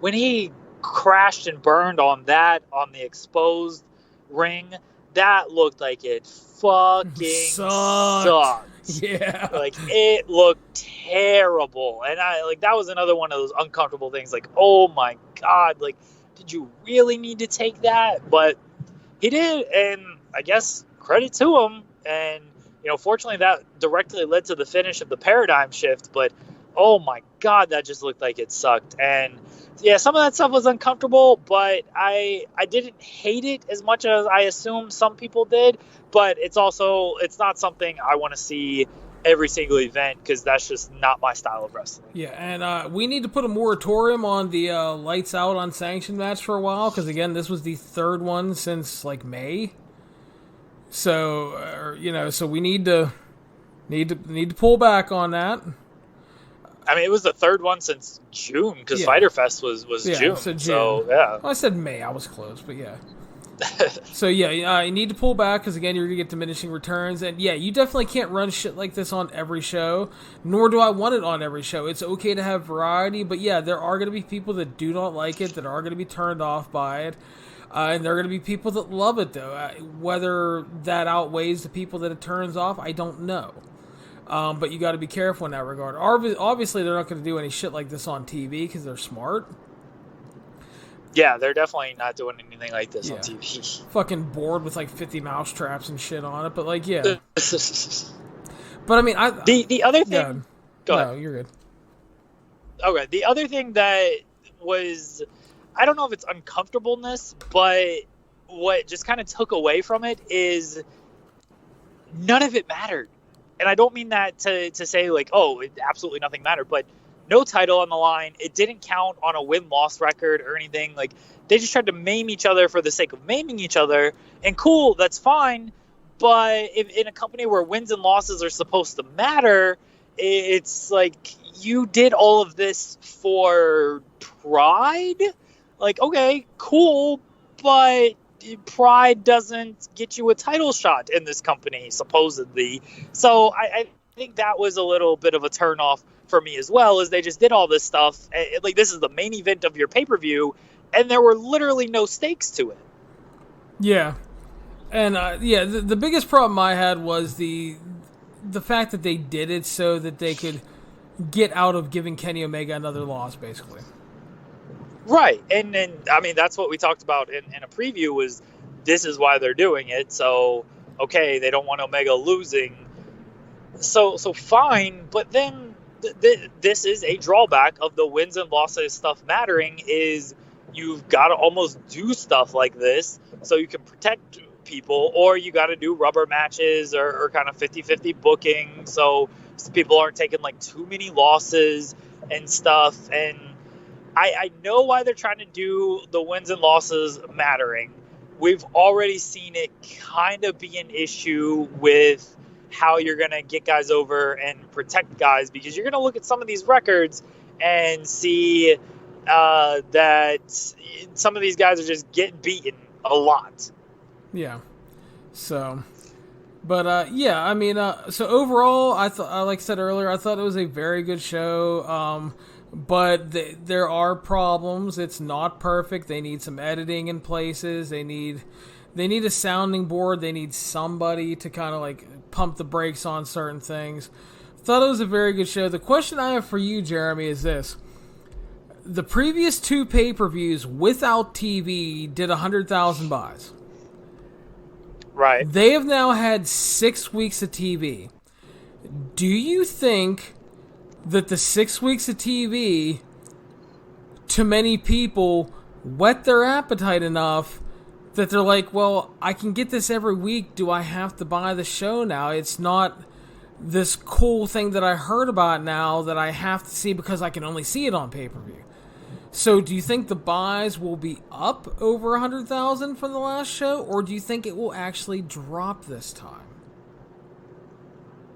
when he crashed and burned on the exposed ring, that looked like it fucking sucked. Yeah, like it looked terrible, and that was another one of those uncomfortable things. Like, oh my god, like, did you really need to take that? But he did, and I guess credit to him. And fortunately that directly led to the finish of the paradigm shift. But oh my god, that just looked like it sucked. And yeah, some of that stuff was uncomfortable, but I didn't hate it as much as I assume some people did. But it's not something I want to see every single event, because that's just not my style of wrestling. Yeah, and we need to put a moratorium on the lights out unsanctioned match for a while, because again, this was the third one since like May. So so we need to pull back on that. I mean, it was the third one since June, because Fyter Fest was June. So June. So yeah, well, I said May. I was close, but yeah. So yeah, you need to pull back because again, you're gonna get diminishing returns, and yeah, you definitely can't run shit like this on every show. Nor do I want it on every show. It's okay to have variety, but yeah, there are gonna be people that do not like it, that are gonna be turned off by it, and there are gonna be people that love it though. Whether that outweighs the people that it turns off, I don't know. But you got to be careful in that regard. Obviously, they're not going to do any shit like this on TV because they're smart. Yeah, they're definitely not doing anything like this on TV. Fucking board with like 50 mouse traps and shit on it, but like, yeah. But I mean, the other thing. Yeah. Go ahead. No, you're good. Okay, the other thing that was, I don't know if it's uncomfortableness, but what just kind of took away from it is none of it mattered. And I don't mean that to say like, oh, absolutely nothing mattered, but no title on the line. It didn't count on a win-loss record or anything. Like, they just tried to maim each other for the sake of maiming each other. And cool, that's fine. But if, in a company where wins and losses are supposed to matter, it's like you did all of this for pride. Like, okay, cool, but pride doesn't get you a title shot in this company, supposedly. So I think that was a little bit of a turnoff for me as well, as they just did all this stuff. Like, this is the main event of your pay-per-view, and there were literally no stakes to it. Yeah. And, the biggest problem I had was the fact that they did it so that they could get out of giving Kenny Omega another loss, basically. Right, and I mean, that's what we talked about in a preview, was this is why they're doing it. So, okay, they don't want Omega losing. So fine, but then this is a drawback of the wins and losses stuff mattering, is you've got to almost do stuff like this so you can protect people, or you got to do rubber matches or kind of 50-50 booking so people aren't taking like too many losses and stuff. And I know why they're trying to do the wins and losses mattering. We've already seen it kind of be an issue with how you're going to get guys over and protect guys, because you're going to look at some of these records and see that some of these guys are just getting beaten a lot. Yeah. So, but I mean, so overall, I thought, like I said earlier, I thought it was a very good show. But there are problems. It's not perfect. They need some editing in places. They need a sounding board. They need somebody to kind of like pump the brakes on certain things. Thought it was a very good show. The question I have for you, Jeremy, is this. The previous two pay-per-views without TV did 100,000 buys. Right. They have now had 6 weeks of TV. Do you think that the 6 weeks of TV, to many people, whet their appetite enough that they're like, well, I can get this every week. Do I have to buy the show now? It's not this cool thing that I heard about now that I have to see because I can only see it on pay-per-view. So do you think the buys will be up over 100,000 from the last show, or do you think it will actually drop this time?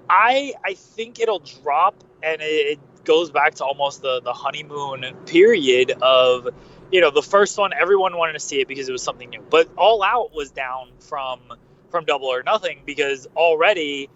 I think it'll drop, and it goes back to almost the honeymoon period of, the first one, everyone wanted to see it because it was something new. But All Out was down from Double or Nothing because already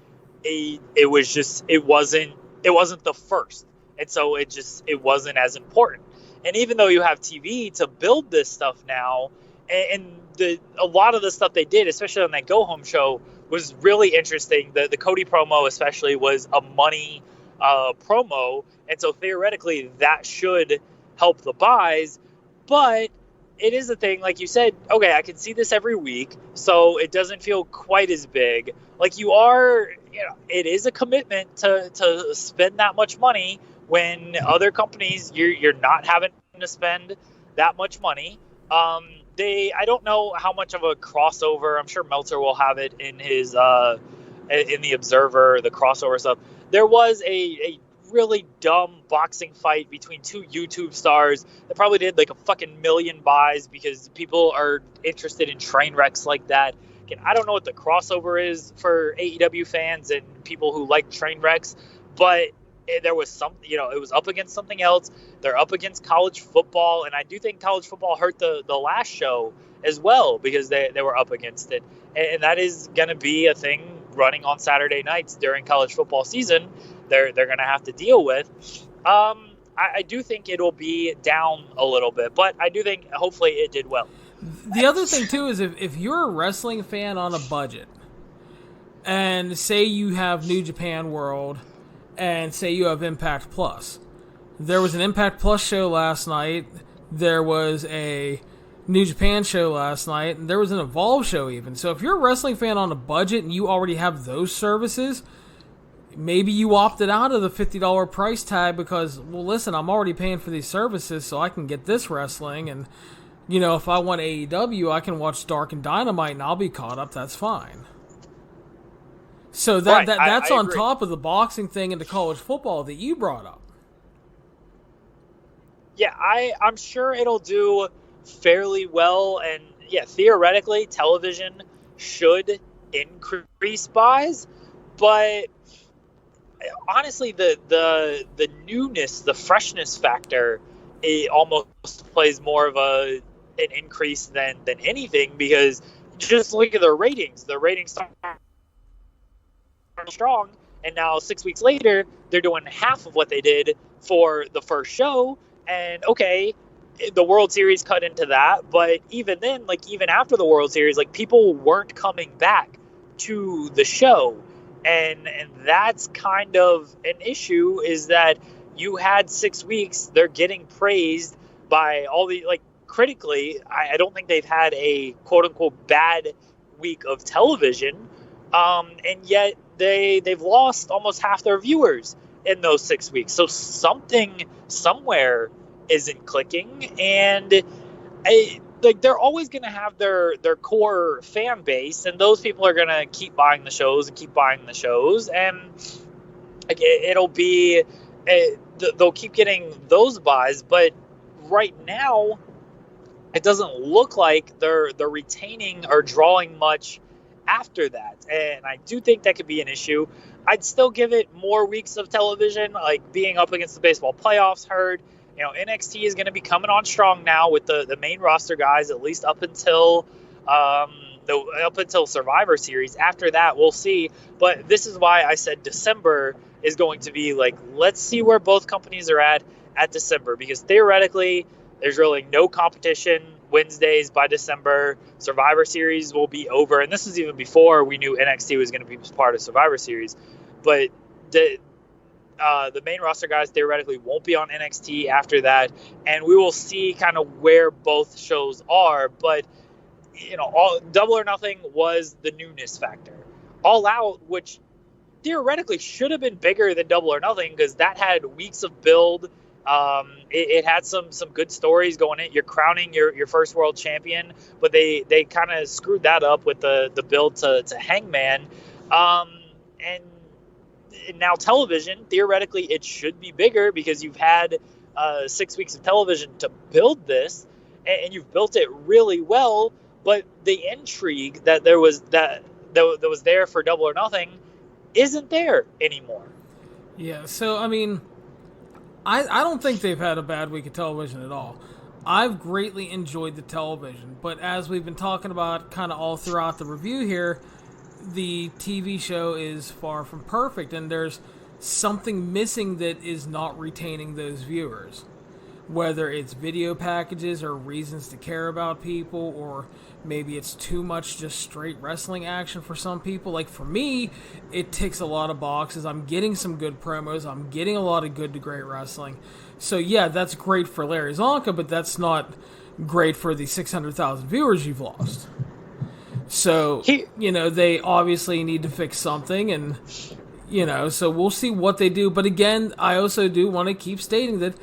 it wasn't the first. And so it wasn't as important. And even though you have TV to build this stuff now, and a lot of the stuff they did, especially on that Go Home show, was really interesting. The Cody promo especially was a money promo, and so theoretically that should help the buys. But it is a thing, like you said, okay, I can see this every week, so it doesn't feel quite as big. Like it is a commitment to spend that much money when other companies, you're not having to spend that much money. I don't know how much of a crossover. I'm sure Meltzer will have it in his in the Observer, the crossover stuff. There was a really dumb boxing fight between two YouTube stars that probably did like a fucking million buys because people are interested in train wrecks like that. Again, I don't know what the crossover is for AEW fans and people who like train wrecks, but there was some, it was up against something else. They're up against college football, and I do think college football hurt the last show as well because they were up against it. And that is going to be a thing running on Saturday nights during college football season. They're going to have to deal with. I do think it'll be down a little bit, but I do think hopefully it did well. The other thing, too, is if you're a wrestling fan on a budget, and say you have New Japan World, and say you have Impact Plus. There was an Impact Plus show last night. There was a New Japan show last night. And there was an Evolve show even. So if you're a wrestling fan on a budget and you already have those services, maybe you opted out of the $50 price tag because, well, listen, I'm already paying for these services so I can get this wrestling. And, you know, if I want AEW, I can watch Dark and Dynamite and I'll be caught up. That's fine. So that's on top of the boxing thing and the college football that you brought up. Yeah, I'm sure it'll do fairly well. And, yeah, theoretically, television should increase buys. But, honestly, the newness, the freshness factor, it almost plays more of an increase than anything because just look at the ratings. The ratings are strong, and now 6 weeks later they're doing half of what they did for the first show. And okay, the World Series cut into that, but even then, like even after the World Series, like people weren't coming back to the show, and that's kind of an issue. Is that you had 6 weeks, they're getting praised by all the, like, critically, I don't think they've had a quote unquote bad week of television, and yet they've lost almost half their viewers in those 6 weeks. So something somewhere isn't clicking, and they're always going to have their core fan base, and those people are going to keep buying the shows, and like it'll be they'll keep getting those buys. But right now, it doesn't look like they're retaining or drawing much after that, and I do think that could be an issue. I'd still give it more weeks of television, like being up against the baseball playoffs hurt. You know, NXT is going to be coming on strong now with the main roster guys, at least up until Survivor Series. After that, we'll see. But this is why I said December is going to be like, let's see where both companies are at December, because theoretically there's really no competition Wednesdays by December. Survivor Series will be over, and this is even before we knew NXT was going to be part of Survivor Series. But the main roster guys theoretically won't be on NXT after that, and we will see kind of where both shows are. But you know, Double or Nothing was the newness factor. All Out, which theoretically should have been bigger than Double or Nothing because that had weeks of build. It had some good stories going in. You're crowning your first world champion, but they kind of screwed that up with the build to Hangman. And now television, theoretically, it should be bigger because you've had 6 weeks of television to build this, and you've built it really well. But the intrigue that was there for Double or Nothing isn't there anymore. Yeah, so I mean, I don't think they've had a bad week of television at all. I've greatly enjoyed the television, but as we've been talking about kind of all throughout the review here, the TV show is far from perfect, and there's something missing that is not retaining those viewers. Whether it's video packages or reasons to care about people, or maybe it's too much just straight wrestling action for some people. Like for me, it ticks a lot of boxes. I'm getting some good promos. I'm getting a lot of good to great wrestling. So yeah, that's great for Larry Csonka, but that's not great for the 600,000 viewers you've lost. So, you know, they obviously need to fix something, and, you know, so we'll see what they do. But again, I also do want to keep stating that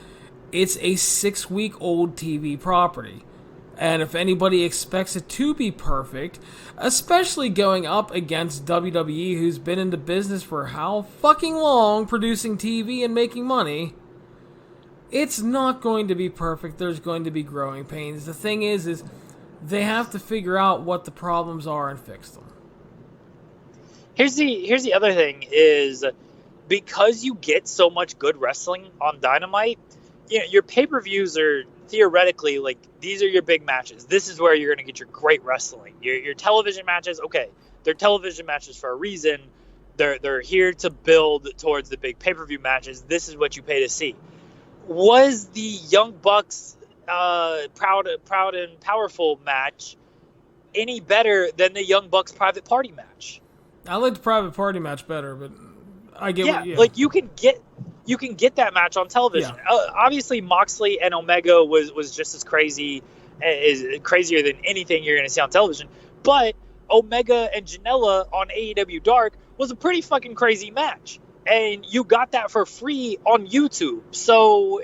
it's a 6-week-old TV property. And if anybody expects it to be perfect, especially going up against WWE, who's been in the business for how fucking long producing TV and making money, it's not going to be perfect. There's going to be growing pains. The thing is they have to figure out what the problems are and fix them. Here's the other thing is, because you get so much good wrestling on Dynamite, you know, your pay-per-views are theoretically, like, these are your big matches. This is where you're going to get your great wrestling. Your television matches, okay, they're television matches for a reason. They're here to build towards the big pay-per-view matches. This is what you pay to see. Was the Young Bucks proud and powerful match any better than the Young Bucks private party match? I like the private party match better, but I get like you can get that match on television. Obviously, Moxley and Omega was just as crazier than anything you're going to see on television. But Omega and Janela on AEW Dark was a pretty fucking crazy match, and you got that for free on YouTube. So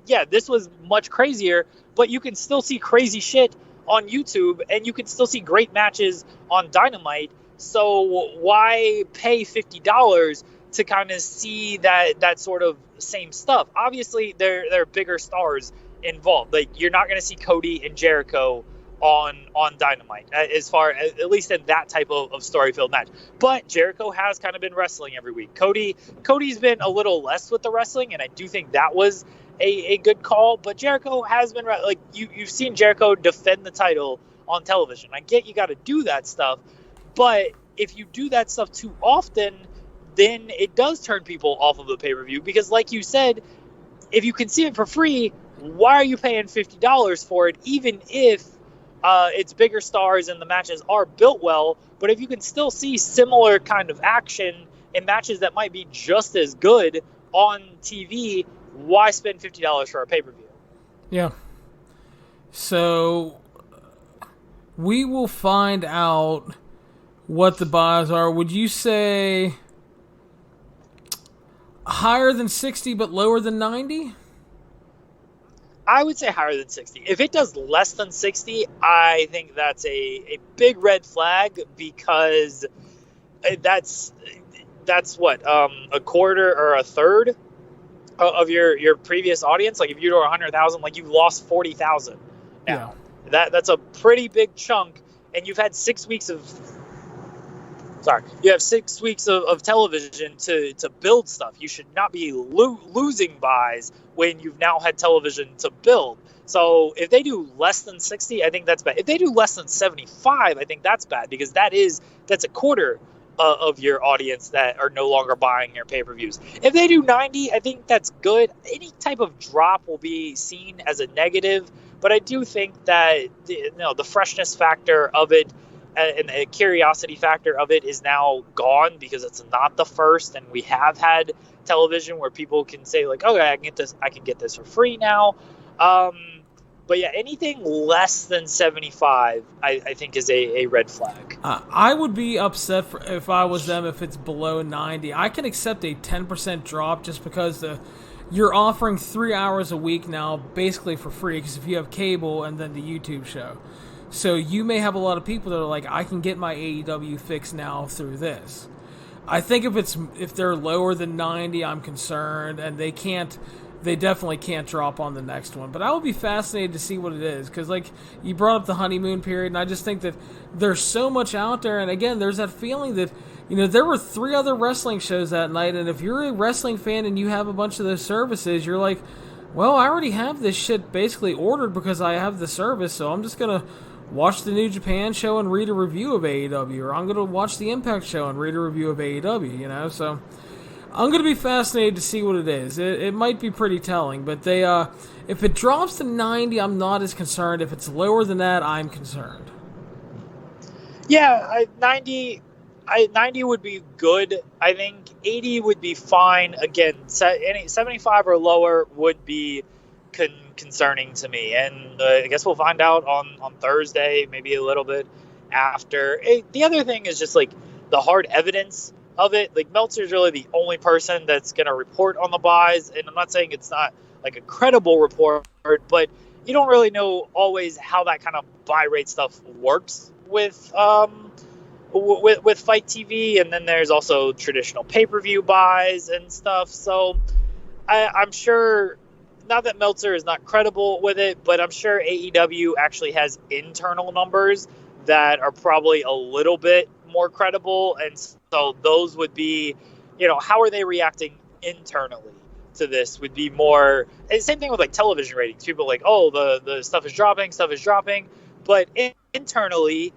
yeah, this was much crazier, but you can still see crazy shit on YouTube, and you can still see great matches on Dynamite. So why pay $50 to kind of see that sort of same stuff? Obviously, there are bigger stars involved. Like, you're not going to see Cody and Jericho on Dynamite, as far as, at least in that type of story-filled match. But Jericho has kind of been wrestling every week. Cody's been a little less with the wrestling, and I do think that was a good call. But Jericho has been, like, you've seen Jericho defend the title on television. I get you got to do that stuff, but if you do that stuff too often, then it does turn people off of the pay-per-view, because like you said, if you can see it for free, why are you paying $50 for it, even if it's bigger stars and the matches are built well? But if you can still see similar kind of action in matches that might be just as good on TV, why spend $50 for a pay-per-view? Yeah. So we will find out what the buys are. Would you say higher than 60 but lower than 90? I would say higher than 60. If it does less than 60, I think that's a big red flag, because that's what, a quarter or a third of your previous audience. Like, if you do 100,000, like, you've lost 40,000 now. Yeah. That's a pretty big chunk, and you've had 6 weeks of you have 6 weeks of television to build stuff. You should not be losing buys when you've now had television to build. So if they do less than 60, I think that's bad. If they do less than 75, I think that's bad, because that's a quarter of your audience that are no longer buying your pay-per-views. If they do 90, I think that's good. Any type of drop will be seen as a negative, but I do think that the freshness factor of it and the curiosity factor of it is now gone, because it's not the first, and we have had television where people can say, like, okay, I can get this for free now. But yeah, anything less than 75, I think is a red flag. I would be upset if I was them if it's below 90. I can accept a 10% drop just because you're offering 3 hours a week now basically for free, because if you have cable and then the YouTube show. So you may have a lot of people that are like, I can get my AEW fix now through this. I think if they're lower than 90, I'm concerned, and they definitely can't drop on the next one. But I would be fascinated to see what it is, because like you brought up the honeymoon period, and I just think that there's so much out there. And again, there's that feeling that, there were 3 other wrestling shows that night, and if you're a wrestling fan and you have a bunch of those services, you're like, well, I already have this shit basically ordered because I have the service, so I'm just going to watch the New Japan show and read a review of AEW, or I'm going to watch the Impact show and read a review of AEW, so I'm going to be fascinated to see what it is. It might be pretty telling, but if it drops to 90, I'm not as concerned. If it's lower than that, I'm concerned. Yeah, 90 would be good. I think 80 would be fine. Again, 75 or lower would be concerning to me, and I guess we'll find out on Thursday, maybe a little bit after. The other thing is just like the hard evidence of it. Like, Meltzer's really the only person that's going to report on the buys, and I'm not saying it's not like a credible report, but you don't really know always how that kind of buy rate stuff works with Fight TV, and then there's also traditional pay-per-view buys and stuff. So I'm sure, not that Meltzer is not credible with it, but I'm sure AEW actually has internal numbers that are probably a little bit more credible, and so those would be, how are they reacting internally to this would be more, and same thing with like television ratings. People are like, oh, the stuff is dropping, but internally,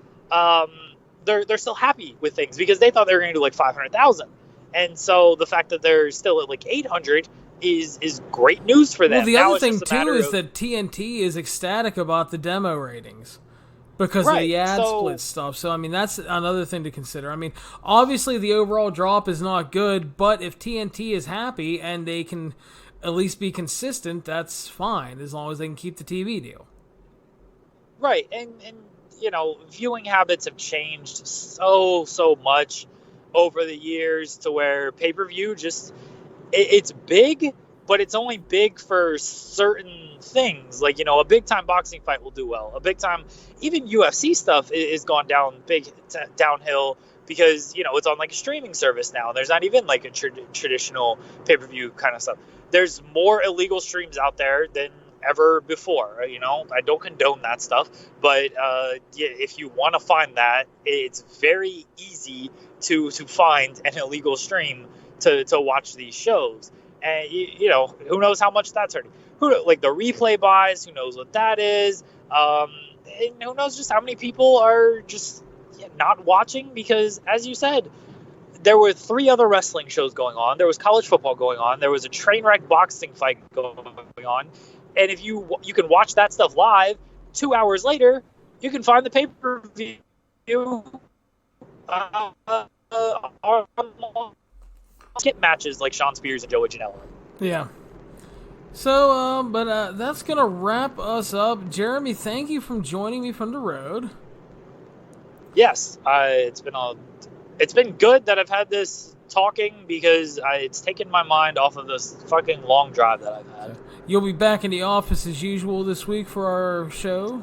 they're still happy with things because they thought they were going to do like 500,000, and so the fact that they're still at like 800 is great news for them. Well, the other thing too is that TNT is ecstatic about the demo ratings because of the ad split stuff. So I mean, that's another thing to consider. I mean, obviously the overall drop is not good, but if TNT is happy and they can at least be consistent, that's fine as long as they can keep the TV deal. Right, and you know, viewing habits have changed so much over the years to where pay-per-view just it's big, but it's only big for certain things. Like, you know, a big-time boxing fight will do well. A big-time, even UFC stuff is gone downhill because, you know, it's on like a streaming service now. There's not even like a traditional pay-per-view kind of stuff. There's more illegal streams out there than ever before. You know, I don't condone that stuff, but if you want to find that, it's very easy to find an illegal stream to watch these shows. And you know, who knows how much that's hurting? Like the replay buys, who knows what that is? And who knows just how many people are just not watching because, as you said, there were 3 other wrestling shows going on. There was college football going on. There was a train wreck boxing fight going on. And if you can watch that stuff live, 2 hours later, you can find the pay-per-view skip matches like Sean Spears and Joey Janela. Yeah. So, but that's going to wrap us up. Jeremy, thank you for joining me from the road. Yes, it's been good that I've had this talking because it's taken my mind off of this fucking long drive that I've had. You'll be back in the office as usual this week for our show?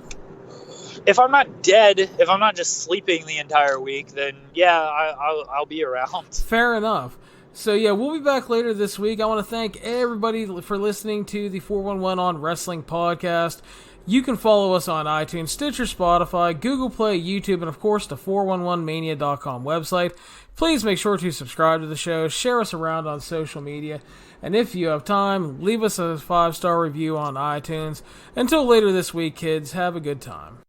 If I'm not dead, if I'm not just sleeping the entire week, then yeah, I'll be around. Fair enough. So yeah, we'll be back later this week. I want to thank everybody for listening to the 411 on Wrestling podcast. You can follow us on iTunes, Stitcher, Spotify, Google Play, YouTube, and of course the 411mania.com website. Please make sure to subscribe to the show, share us around on social media, and if you have time, leave us a 5-star review on iTunes. Until later this week, kids, have a good time.